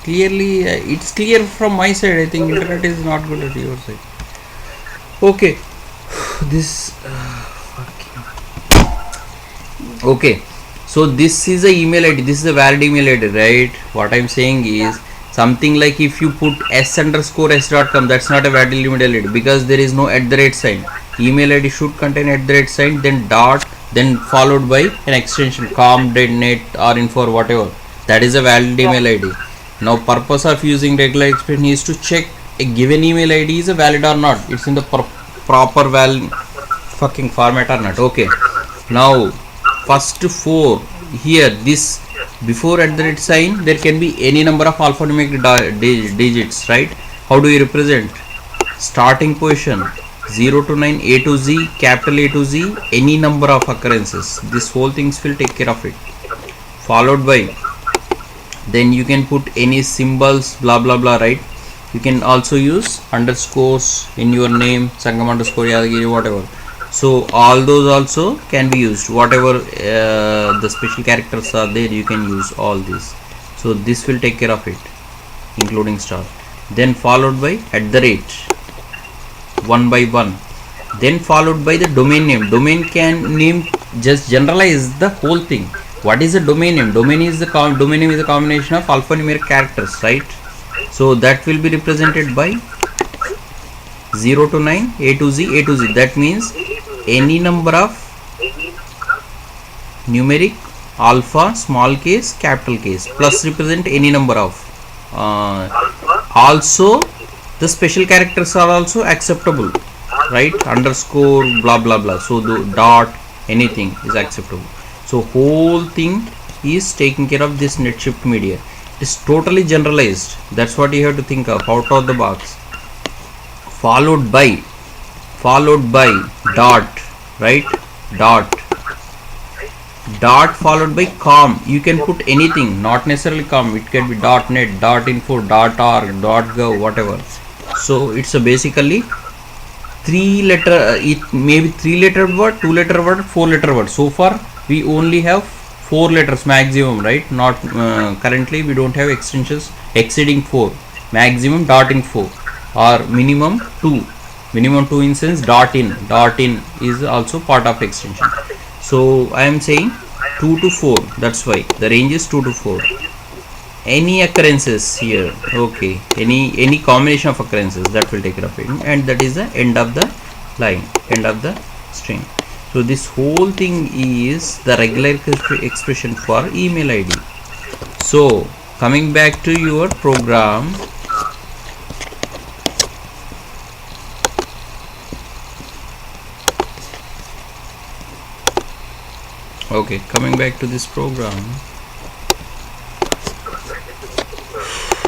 clearly it's clear from my side. I think internet is not good at your side. Okay, this fucking. Okay, so this is a email ID. This is a valid email ID, right? What I'm saying is something like if you put s_s.com, that's not a valid email ID because there is no @ sign. Email ID should contain @ sign, then dot, then followed by an extension com.net or info or whatever. That is a valid email ID. Now purpose of using regular expression is to check a given email ID is a valid or not. It's in the proper fucking format or not. Okay, now first 4 here, this before @ sign there can be any number of alphanumeric digits, right? How do you represent? Starting position 0 to 9, A to Z, capital A to Z, any number of occurrences. This whole things will take care of it. Followed by, then you can put any symbols, blah blah blah, right? You can also use underscores in your name, Sangam _ Yadagiri, whatever. So all those also can be used. Whatever the special characters are there, you can use all these. So this will take care of it, including star. Then followed by @ one by one. Then followed by the domain name. Domain can name just generalize the whole thing. What is a domain name? Domain name is a combination of alphanumeric characters, right? So that will be represented by 0 to 9, A to Z, A to Z. That means any number of numeric alpha, small case, capital case, plus represent any number of. Also the special characters are also acceptable, right? Underscore, blah blah blah. So the dot, anything is acceptable. So whole thing is taking care of this Netshift media. It is totally generalized. That's what you have to think of out of the box. followed by dot, right? Dot followed by com. You can put anything, not necessarily com. It can be .net, .info, .org, .gov, whatever. So it's a basically 3-letter, it may be 3-letter word, 2-letter word, 4-letter word. So far we only have 4 letters maximum, right? Not currently we don't have extensions exceeding 4. Maximum .info or minimum 2. Minimum 2 instance .in is also part of extension. So I am saying 2 to 4. That's why the range is 2 to 4. Any occurrences here, okay, any combination of occurrences, that will take it up, and that is the end of the line, end of the string. So this whole thing is the regular expression for email ID. So coming back to your program, okay, coming back to this program,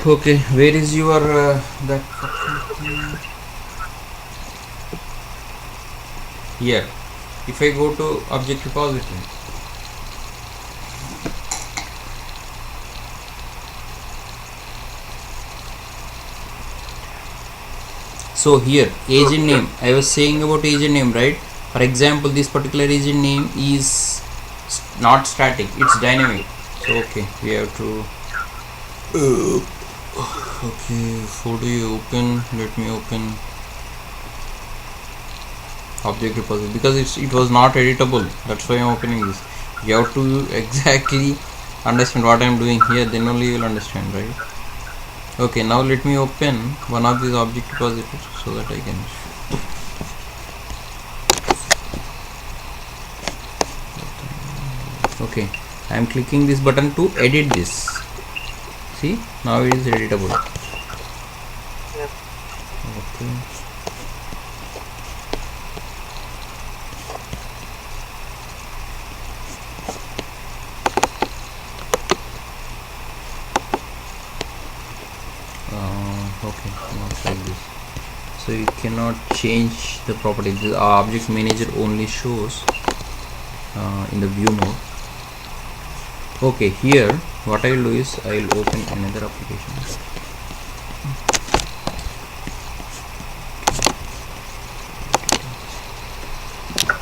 okay, where is your that here? If I go to object repository, so here agent name, I was saying about agent name, right? For example, this particular agent name is not static, it's dynamic. So okay, we have to okay, how do you open? Let me open object repository, because it was not editable. That's why I'm opening this. You have to exactly understand what I'm doing here, then only you will understand, right? Okay, now let me open one of these object repositories so that I can okay, I am clicking this button to edit this. See, now it is editable. Okay. Okay, not like this. So you cannot change the property. The object manager only shows in the view mode. Okay, here what I will do is I will open another application.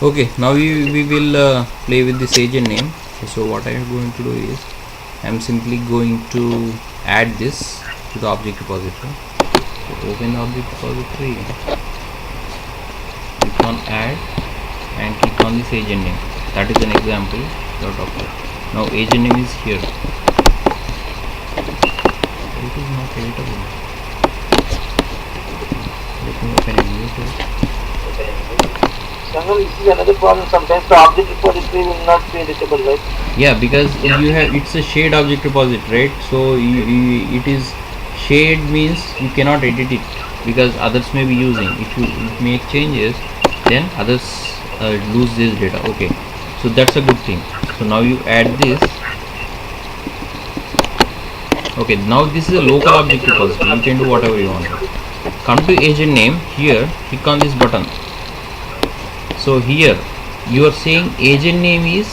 Okay, now we will play with this agent name. So what I am going to do is I am simply going to add this to the object repository. So open the object repository, click on add and click on this agent name. That is an example. Now agent name is here. It is not editable. Let me open a new page. This is another problem. Sometimes the object repository will not be editable, right? Yeah, because you have, it's a shared object repository, right? So it is shared means you cannot edit it because others may be using. If you make changes, then others lose this data. Okay, so that's a good thing. So now you add this. Okay, now this is a local object repository. You can do whatever you want. Come to agent name. Here, click on this button. So here you are saying agent name is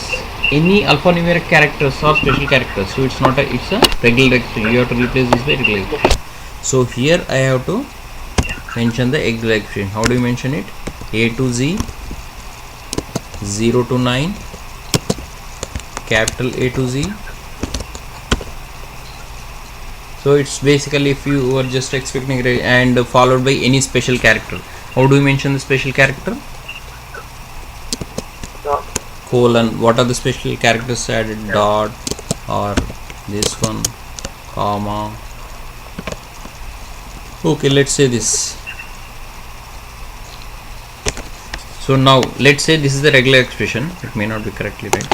any alphanumeric characters or special characters. So it's not a, it's a regular expression. You have to replace this by regular expression. So here I have to mention the regular expression. How do you mention it? A to Z, 0 to 9, capital A to Z. So it's basically if you were just expecting and followed by any special character. How do you mention the special character? Colon. What are the special characters added? Dot or this one, comma. Okay, let's say this. So now let's say this is the regular expression. It may not be correctly right.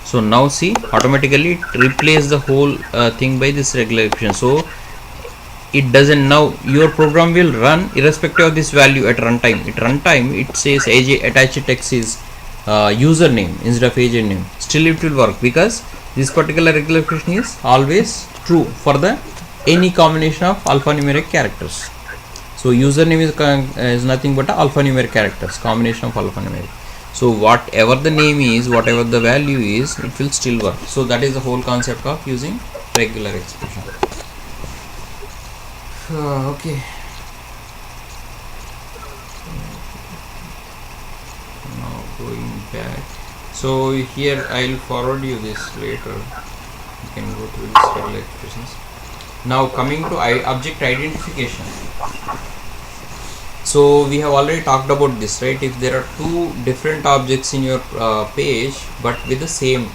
So now see, automatically it replaces the whole thing by this regular expression. So it doesn't, now your program will run irrespective of this value at runtime. At runtime it says attached text is username instead of agent name. Still it will work because this particular regular expression is always true for the any combination of alphanumeric characters. So username is nothing but a alphanumeric characters, combination of alphanumeric. So whatever the name is, whatever the value is, it will still work. So that is the whole concept of using regular expression. Okay. Now going back. So here I will forward you this later. You can go through this regular expressions. Now coming to object identification. So we have already talked about this, right? If there are two different objects in your page, but with the same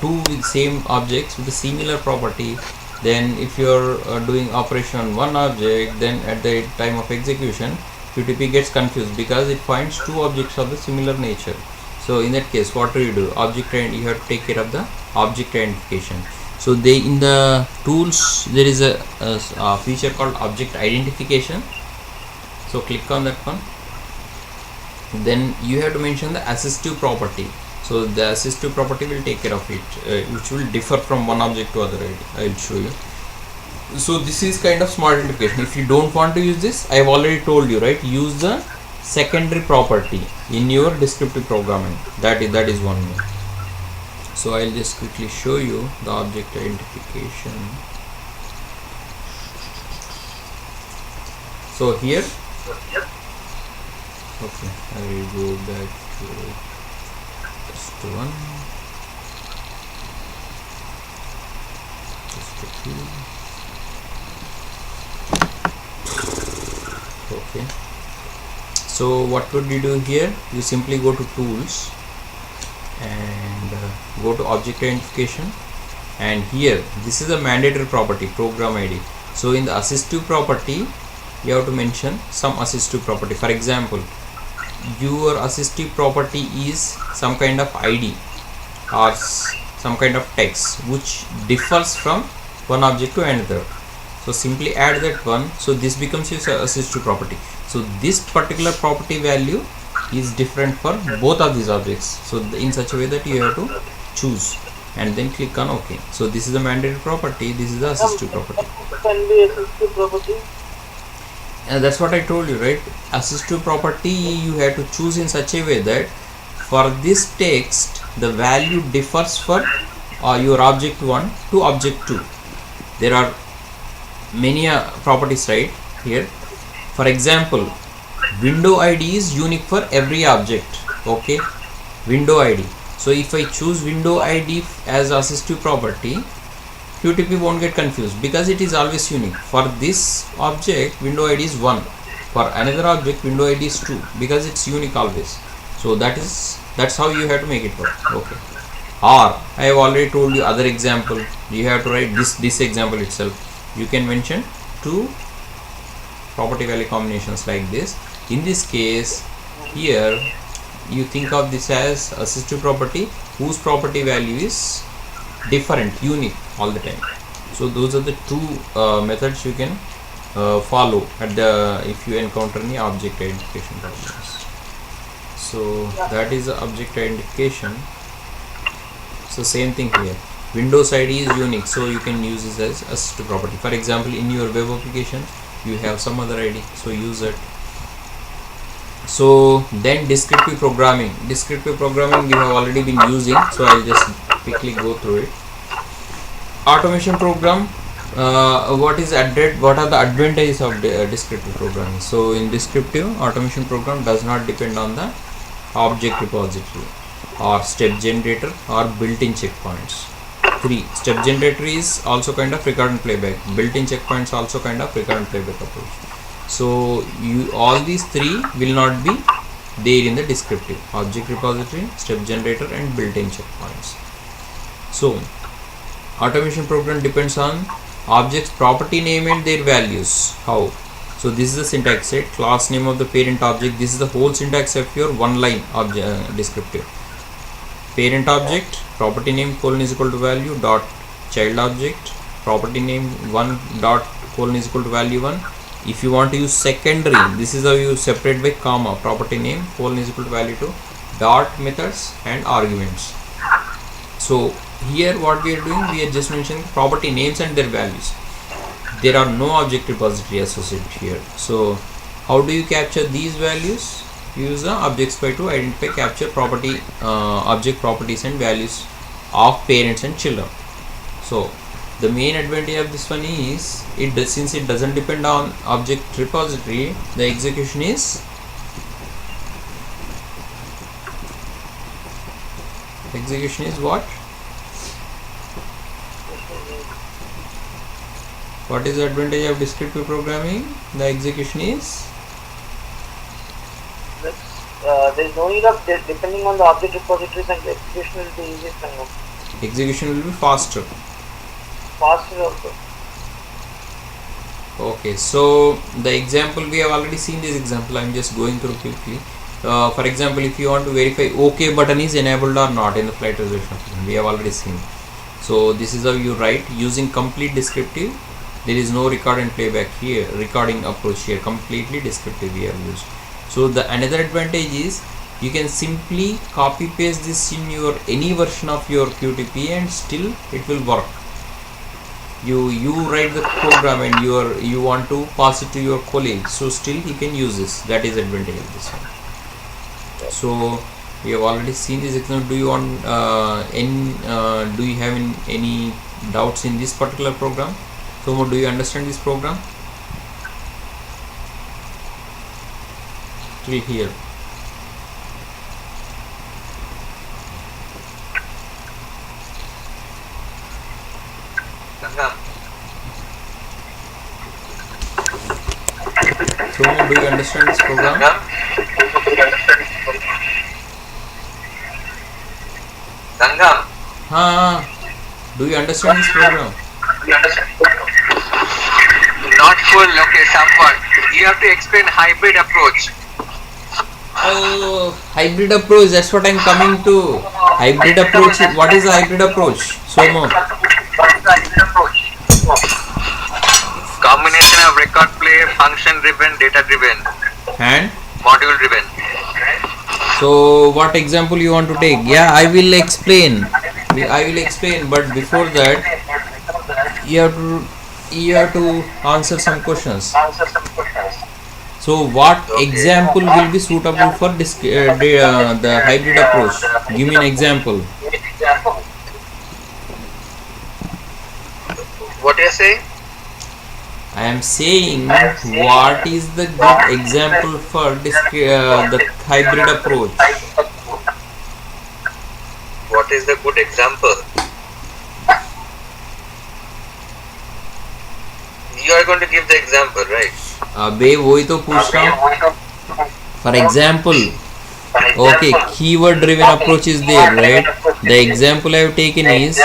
two with same objects with a similar property, then if you are doing operation on one object, then at the time of execution QTP gets confused because it finds two objects of the similar nature. So in that case, what do? You have to take care of the object identification. So in the tools there is a feature called object identification. So click on that one. Then you have to mention the assistive property. So the assistive property will take care of it, which will differ from one object to other. I will show you. So this is kind of smart identification. If you don't want to use this, I have already told you, right? Use the secondary property in your descriptive programming. That is one way. So I'll just quickly show you the object identification. So here, okay, I will go back to just one, just a few. Okay. So what would you do here? You simply go to tools and go to object identification, and here this is a mandatory property, program ID. So in the assistive property you have to mention some assistive property. For example, your assistive property is some kind of ID or some kind of text which differs from one object to another. So simply add that one. So this becomes your assistive property. So this particular property value is different for both of these objects. So in such a way that you have to choose and then click on OK. So this is the mandatory property. This is the assistive property. Can be assistive property. And that's what I told you, right? Assistive property you have to choose in such a way that for this text the value differs for your object 1 to object 2. There are many properties right here. For example, window ID is unique for every object. Okay, window ID. So if I choose window ID as assistive property, QTP won't get confused because it is always unique. For this object, window ID is 1. For another object, window ID is 2 because it's unique always. So that's how you have to make it work. Okay. Or I have already told you other example. You have to write this example itself. You can mention two property value combinations like this. In this case, here you think of this as assistive property whose property value is different, unique all the time. So those are the two methods you can follow if you encounter any object identification problems. So that is the object identification. So same thing here. Windows ID is unique, so you can use this as assistive property. For example, in your web application you have some other ID, so use it. So then descriptive programming we have already been using, so I'll just quickly go through it. Automation program, what are the advantages of descriptive programming? So in descriptive, automation program does not depend on the object repository or step generator or built-in checkpoints. 3. Step generator is also kind of record and playback. Built-in checkpoints also kind of record and playback approach. So all these three will not be there in the descriptive: object repository, step generator, and built-in checkpoints. So automation program depends on objects property name and their values. How? So this is the syntax set: class name of the parent object. This is the whole syntax of your one line object descriptive. Parent object, property name colon is equal to value dot child object, property name 1 dot colon is equal to value 1. If you want to use secondary, this is how you separate by comma, property name colon is equal to value 2 dot methods and arguments. So here what we are doing, we are just mentioning property names and their values. there are no object repository associated here. So how do you capture these values? Use the object_spy to identify, capture property object properties and values of parents and children. So the main advantage of this one is since it doesn't depend on object repository, the execution is what? What is the advantage of descriptive programming? The execution is there is no need of depending on the object repositories, and the execution will be easier. Execution will be faster. Faster also. Okay, so the example we have already seen this example. I am just going through quickly. For example, if you want to verify OK button is enabled or not in the flight resolution application, we have already seen. So this is how you write using complete descriptive. There is no record and playback here, recording approach here, completely descriptive we have used. So the another advantage is you can simply copy paste this in your any version of your QTP and still it will work. You write the program and you want to pass it to your colleague, so still he can use this. That is advantage of this one. So we have already seen this example. Do you want do you have any doubts in this particular program? So do you understand this program till here? So do you understand this program? Sangam, Do you understand this program? not full, okay, somewhat. You have to explain hybrid approach. Oh, hybrid approach, that's what I'm coming to. Hybrid approach, what is a hybrid approach? Somo. Combination of record play, function driven, data driven, And module driven. so what example you want to take? Yeah, I will explain, but before that you have to answer some questions. So what example will be suitable for the hybrid approach? Give me an example. What are you saying? I am saying what is the good example for the hybrid approach? What is the good example? You are going to give the example, right? अबे वही तो पूछ रहा हूँ. For example, okay, keyword driven approach is there, right? The example I have taken is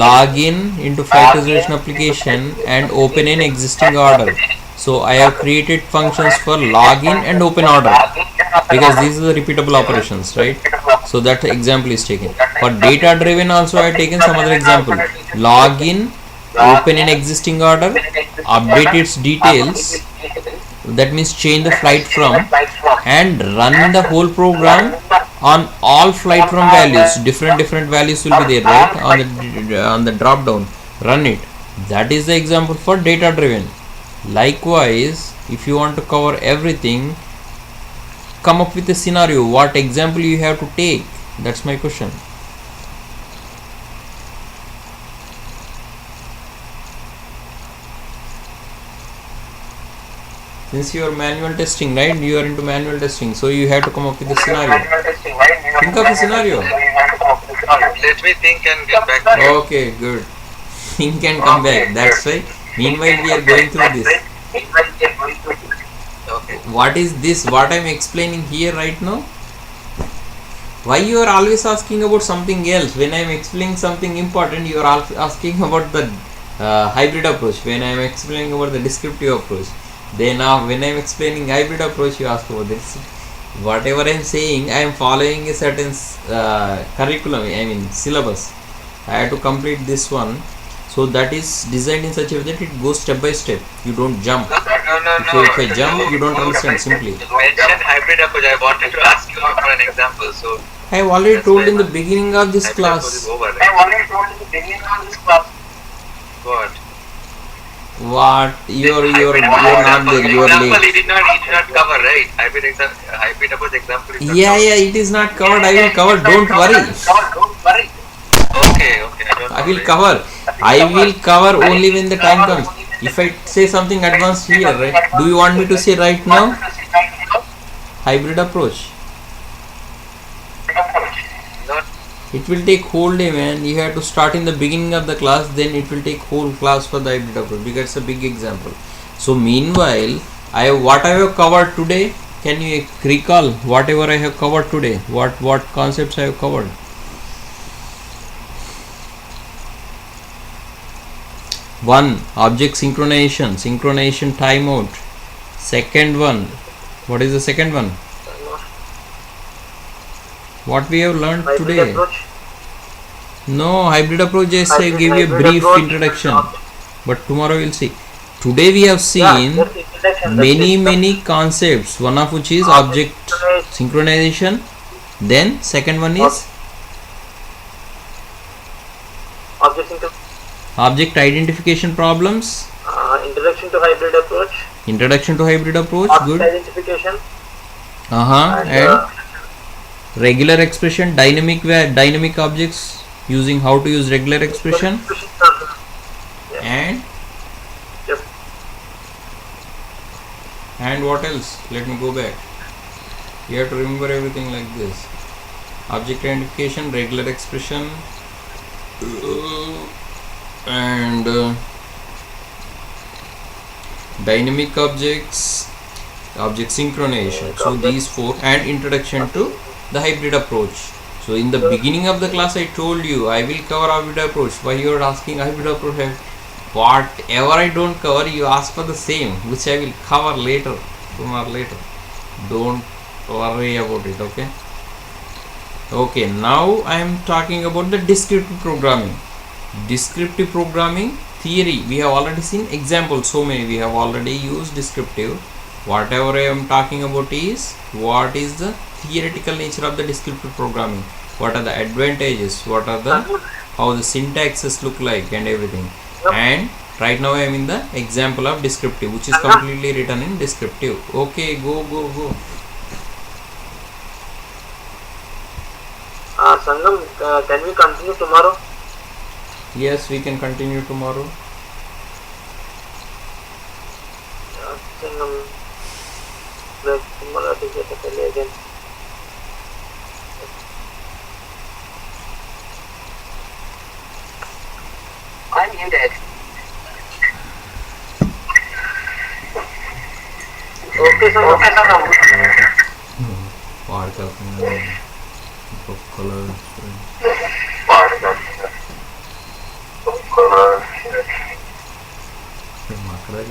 login into flight resolution application and open an existing order. So I have created functions for login and open order because these are the repeatable operations, right? So that example is taken. For data driven also I have taken some other example. Login, open an existing order, update its details, that means change the flight from, and run the whole program on all flight from values. Different values will be there, right, on the drop down. Run it. That is the example for data driven. Likewise, if you want to cover everything, come up with a scenario. What example you have to take? That's my question. Since you are manual testing, right? You are into manual testing, so you have to come up with a scenario. Think of a scenario. Let me think and get back to you. Okay, good. Think and come back. That's right. Meanwhile, we are going through this. Okay. What is this? What I am explaining here right now? Why you are always asking about something else? When I am explaining something important, you are asking about the hybrid approach. When I am explaining about the descriptive approach, then when I am explaining hybrid approach, you ask about this. Whatever I am saying, I am following a certain curriculum, I mean syllabus. I have to complete this one. So that is designed in such a way that it goes step by step. You don't jump. No. If I jump, you don't understand simply. You mentioned hybrid approach. I wanted to ask you for an example. So I have already told in the beginning of this hybrid approach class. is over, right? What? What? You're not there. You're Example, late. he did not cover, right? Hybrid approach example. He did not Yeah, cover. yeah. It is not covered. I will cover. Don't worry. Don't worry. Okay. I will cover. I will cover only when the time comes. If I say something advanced here, right? Do you want me to say right now? Hybrid approach. Not It will take whole day, man. You have to start in the beginning of the class, then it will take whole class for the hybrid approach because it's a big example. So meanwhile, what I have covered today. Can you recall whatever I have covered today? What concepts I have covered? One, object synchronization timeout. Second one, what is the second one? What we have learned Hybrid today? approach. No, hybrid approach, just I Hybrid- gave you a hybrid brief approach. introduction, but tomorrow we'll see. Today we have seen just introduction, that's it. many concepts, one of which is object synchronization, then second one is Object sync- object identification problems, introduction to hybrid approach. introduction to hybrid approach, Object good, identification. and regular expression, dynamic objects, using how to use regular expression, and Yep. and what else? Let me go back. You have to remember everything like this: object identification, regular expression, and dynamic objects, object synchronization. So these four, and introduction to the hybrid approach. So in the beginning of the class I told you I will cover hybrid approach. Why you are asking hybrid approach? Whatever I don't cover, you ask for the same, which I will cover later, tomorrow later. Don't worry about it, okay? Okay, now I am talking about the descriptive programming. Descriptive programming theory, we have already seen examples, so many we have already used descriptive. Whatever I am talking about is what is the theoretical nature of the descriptive programming, what are the advantages, what are the how the syntaxes look like and everything. And right now I am in the example of descriptive, which is completely written in descriptive. Okay, go. Sangam, can we continue tomorrow? Yes, we can continue tomorrow. Sangam, tomorrow take it again. I'm muted. Okay, Sangam. Part of color. Makara